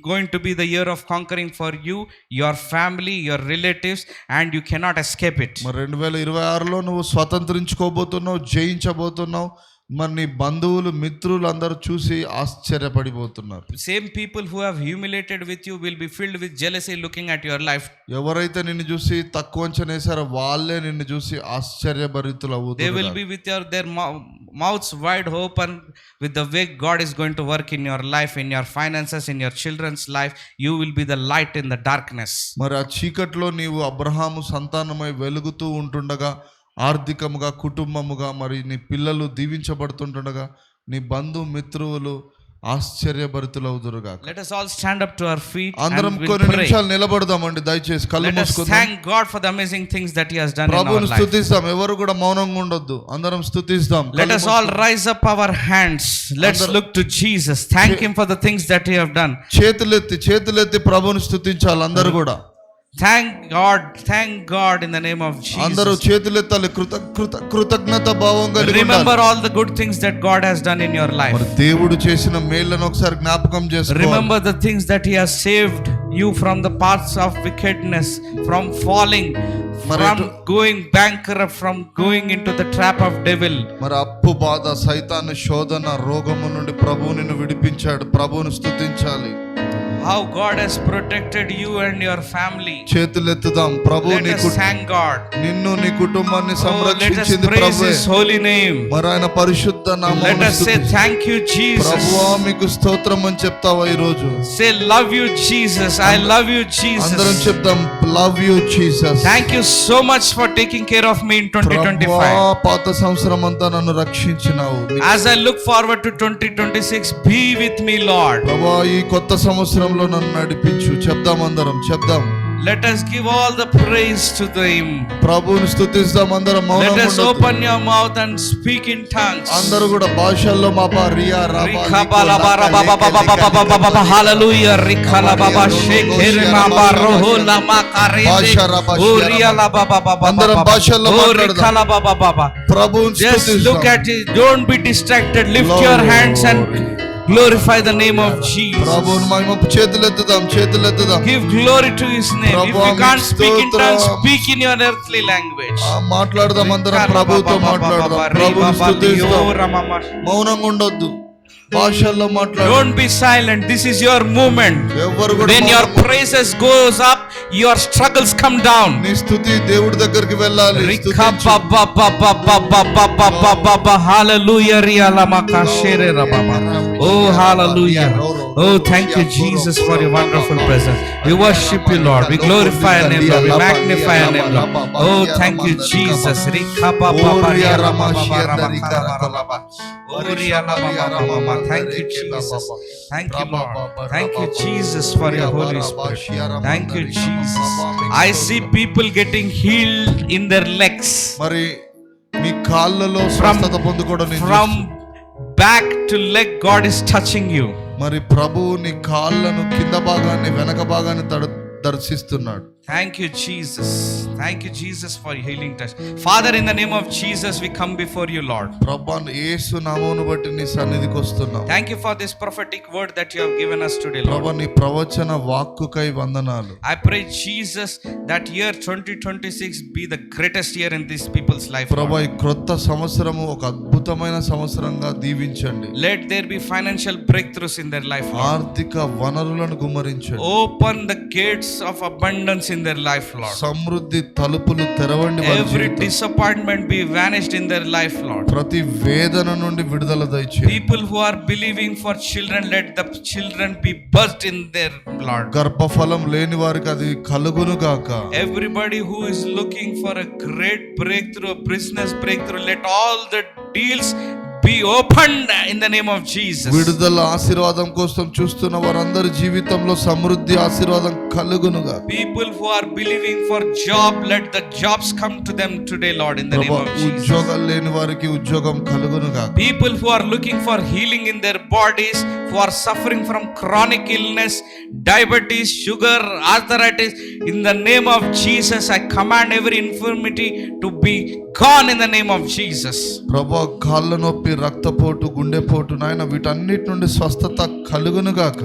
going to be the year of conquering for you, your family, your relatives, and you cannot escape it. మరి 2026లో నువ్వు స్వతంత్రించుకోబోతున్నావు, జయించబోతున్నావు. మరి నీ బంధువులు, మిత్రులు అందరూ చూసి ఆశ్చర్యపడిపోతున్నారు. Same people who have humiliated with you will be filled with jealousy looking at your life. ఎవరైతే నిన్ను చూసి తక్కువ అంచనా వేశారో వాళ్ళే నిన్ను చూసి ఆశ్చర్యభరితులు అవుతారు. They will be with their mouths wide open with the way God is going to work in your life, in your finances, in your children's life. You will be the light in the darkness. మరి ఆ చీకట్లో నీవు అబ్రహాము సంతానమై వెలుగుతూ ఉంటుండగా, ఆర్థికముగా, కుటుంబముగా, మరి నీ పిల్లలు దీవించబడుతుండగా నీ బంధు మిత్రువులు ఆశ్చర్యభరితులవుదురుగా. Let us all stand up to our feet. అందరం కొన్ని నిమిషాలు నిలబడదామండి. దయచేసి కళ్ళు మూసుకుందాం. Thank God for the amazing things that He has done in our ప్రభువుని life. స్తుతిస్తాం. ఎవరు కూడా మౌనంగా ఉండొద్దు. అందరం స్తుతిస్తాం. Let us all rise up our hands. Let's look to Jesus. Thank Him for the things that He have done. చేతులెత్తి ప్రభువుని స్తుతించాలి అందరూ కూడా. Thank God in the name of అందరూ Jesus. చేతులెత్తాలి. కృతజ్ఞత భావం కలిగి Remember ఉండాలి. all the good things that God has done in your life. మరి దేవుడు చేసిన మేళ్లను ఒకసారి జ్ఞాపకం చేసుకోవాలి. Remember the things that He has saved you from the paths of wickedness, from falling, from going bankrupt, from going into the trap of devil. మరి అప్పు బాధ, సైతాను శోధన, రోగము నుండి ప్రభువు నిన్ను విడిపించాడు. ప్రభువును స్తుతించాలి. How God has protected you and your family. చేతులెత్తుదాం. Prabhu Let us thank God. నిన్ను నీ కుటుంబాన్ని Let us సంరక్షించింది praise ప్రభువే. His holy name. మరి ఆయన పరిశుద్ధ Let నామమును us say thank you, Jesus. ప్రభువా మీకు స్తోత్రం అని చెప్తావా ఈ రోజు? Say love you, Jesus. I love you, అందరం Jesus. చెప్తాం, love you Jesus. Thank you so much for taking care of me in 2025. పాత సంవత్సరం అంతా నన్ను రక్షించినావు. As I look forward to 2026, be with me, Lord. ప్రభువా ఈ కొత్త సంవత్సరంలో నన్ను నడిపించు. చెప్దాం, అందరం చెప్దాం. Let us give all the praise to Him. ప్రభువుని స్తుతిస్తాం. అందరం Let మౌనంగా us ఉండొద్దు. open your mouth and speak in tongues. అందరూ కూడా భాషల్లో మాపా Riya రాబా Hallelujah. Rikhala baba shekere mama roho lama అందరం భాషల్లో మాట్లాడదాం. baba. ప్రభువుని Just look స్తుతిస్తాం. at it. Don't be distracted. Lift your hands and glorify the name of Jesus. ప్రభువుని మహిమ చేతులెత్తుదాం. Give glory to His name. If you can't speak in tongues, speak in your earthly language. మాట్లాడదాం. అందరం ప్రభువుతో మాట్లాడదాం. ప్రభువుని స్తుతిస్తాం. మౌనంగా ఉండొద్దు. భాషల్లో మాట్లాడు. Don't be silent. This is your movement. ఎవరు కూడా When your praises goes up, your struggles come down. నీ స్తుతి దేవుడి దగ్గరికి వెళ్ళాలి. Hallelujah. Oh, hallelujah. Oh, thank you, Jesus, for your wonderful presence. We worship you, Lord. We glorify your name, Lord. We magnify your name, Lord. Oh, thank you, Jesus. Thank you, Jesus. Thank you, Lord. Thank you, Jesus, for your Holy Spirit. Thank you, Jesus. I see people getting healed in their legs. మరి మీ కాళ్ళలో స్వస్థత పొందుకోవడం నేను From back to leg, God is touching you. మరి ప్రభువు నీ కాళ్ళను కింద భాగాన్ని వెనక భాగాన్ని దర్శిస్తున్నాడు. Thank you, Jesus. Thank you, Jesus, for your healing touch. Father, in the name of Jesus, we come before you, Lord. ప్రభువా యేసు నామమును బట్టి నీ సన్నిధికి వస్తున్నాం. Thank you for this prophetic word that you have given us today, Lord. ప్రభువా నీ ప్రవచన వాక్కుకై వందనాలు. I pray, Jesus, that year 2026 be the greatest year in these people's life, ప్రభువా Lord. ఈ క్రొత్త సంవత్సరము ఒక అద్భుతమైన సంవత్సరంగా దీవించండి. Let there be financial breakthroughs in their life, Lord. ఆర్థిక వనరులను గుమ్మరించండి. Open the gates of abundance in their life, Lord. సమృద్ధి తలుపులు తెరవండి. వారి Every జీవితం. disappointment be vanished in their life, Lord. ప్రతి వేదన నుండి విడుదల దయచేయండి. People who are believing for children, let the children be birthed in their Lord. గర్భఫలం లేని వారికి అది కలుగును గాక. Everybody who is looking for a great breakthrough, a business breakthrough, let all the deals be opened in the name of Jesus. విడుదల ఆశీర్వాదం కోసం చూస్తున్న వారందరి జీవితంలో సమృద్ధి ఆశీర్వాదం కలుగును గాక. People who are believing for job, let the jobs come to them today, Lord, in the name of Jesus. ఉద్యోగాలు లేని వారికి ఉద్యోగం కలుగును గాక. People who are looking for healing in their bodies, who are suffering from chronic illness, diabetes, sugar, arthritis, in the name of Jesus, I command every infirmity to be gone in the name of Jesus. ప్రభువా కాళ్ళ నొప్పి, రక్తపోటు, గుండెపోటు నాయన వీటన్నిటి నుండి స్వస్థత కలుగును గాక.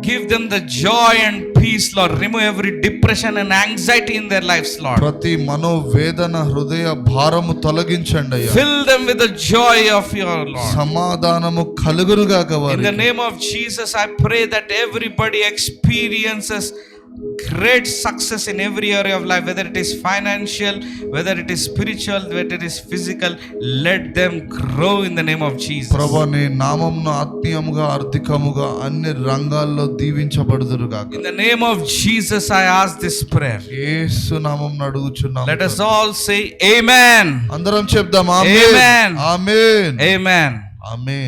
Give them the joy and peace, Lord. Remove every depression and anxiety in their lives, Lord. ప్రతి మనోవేదన, హృదయ భారము తొలగించండి అయ్యా. Fill them with the joy of your Lord. సమాధానము కలుగును గాక In వారికి. the name of Jesus, I pray that everybody experiences great success in every area of life, whether it is financial, whether it is spiritual, whether it is physical. Let them grow in the name of Jesus. ప్రభువా నీ నామమున ఆత్మీయముగా, ఆర్థికముగా అన్ని రంగాల్లో దీవించబడుదురు గాక. In the name of Jesus, I ask this prayer. యేసు నామమున అడుగుచున్నాము. Let us all say amen. అందరం చెప్దాం Amen. ఆమేన్. ఆమేన్. Amen. ఆమేన్.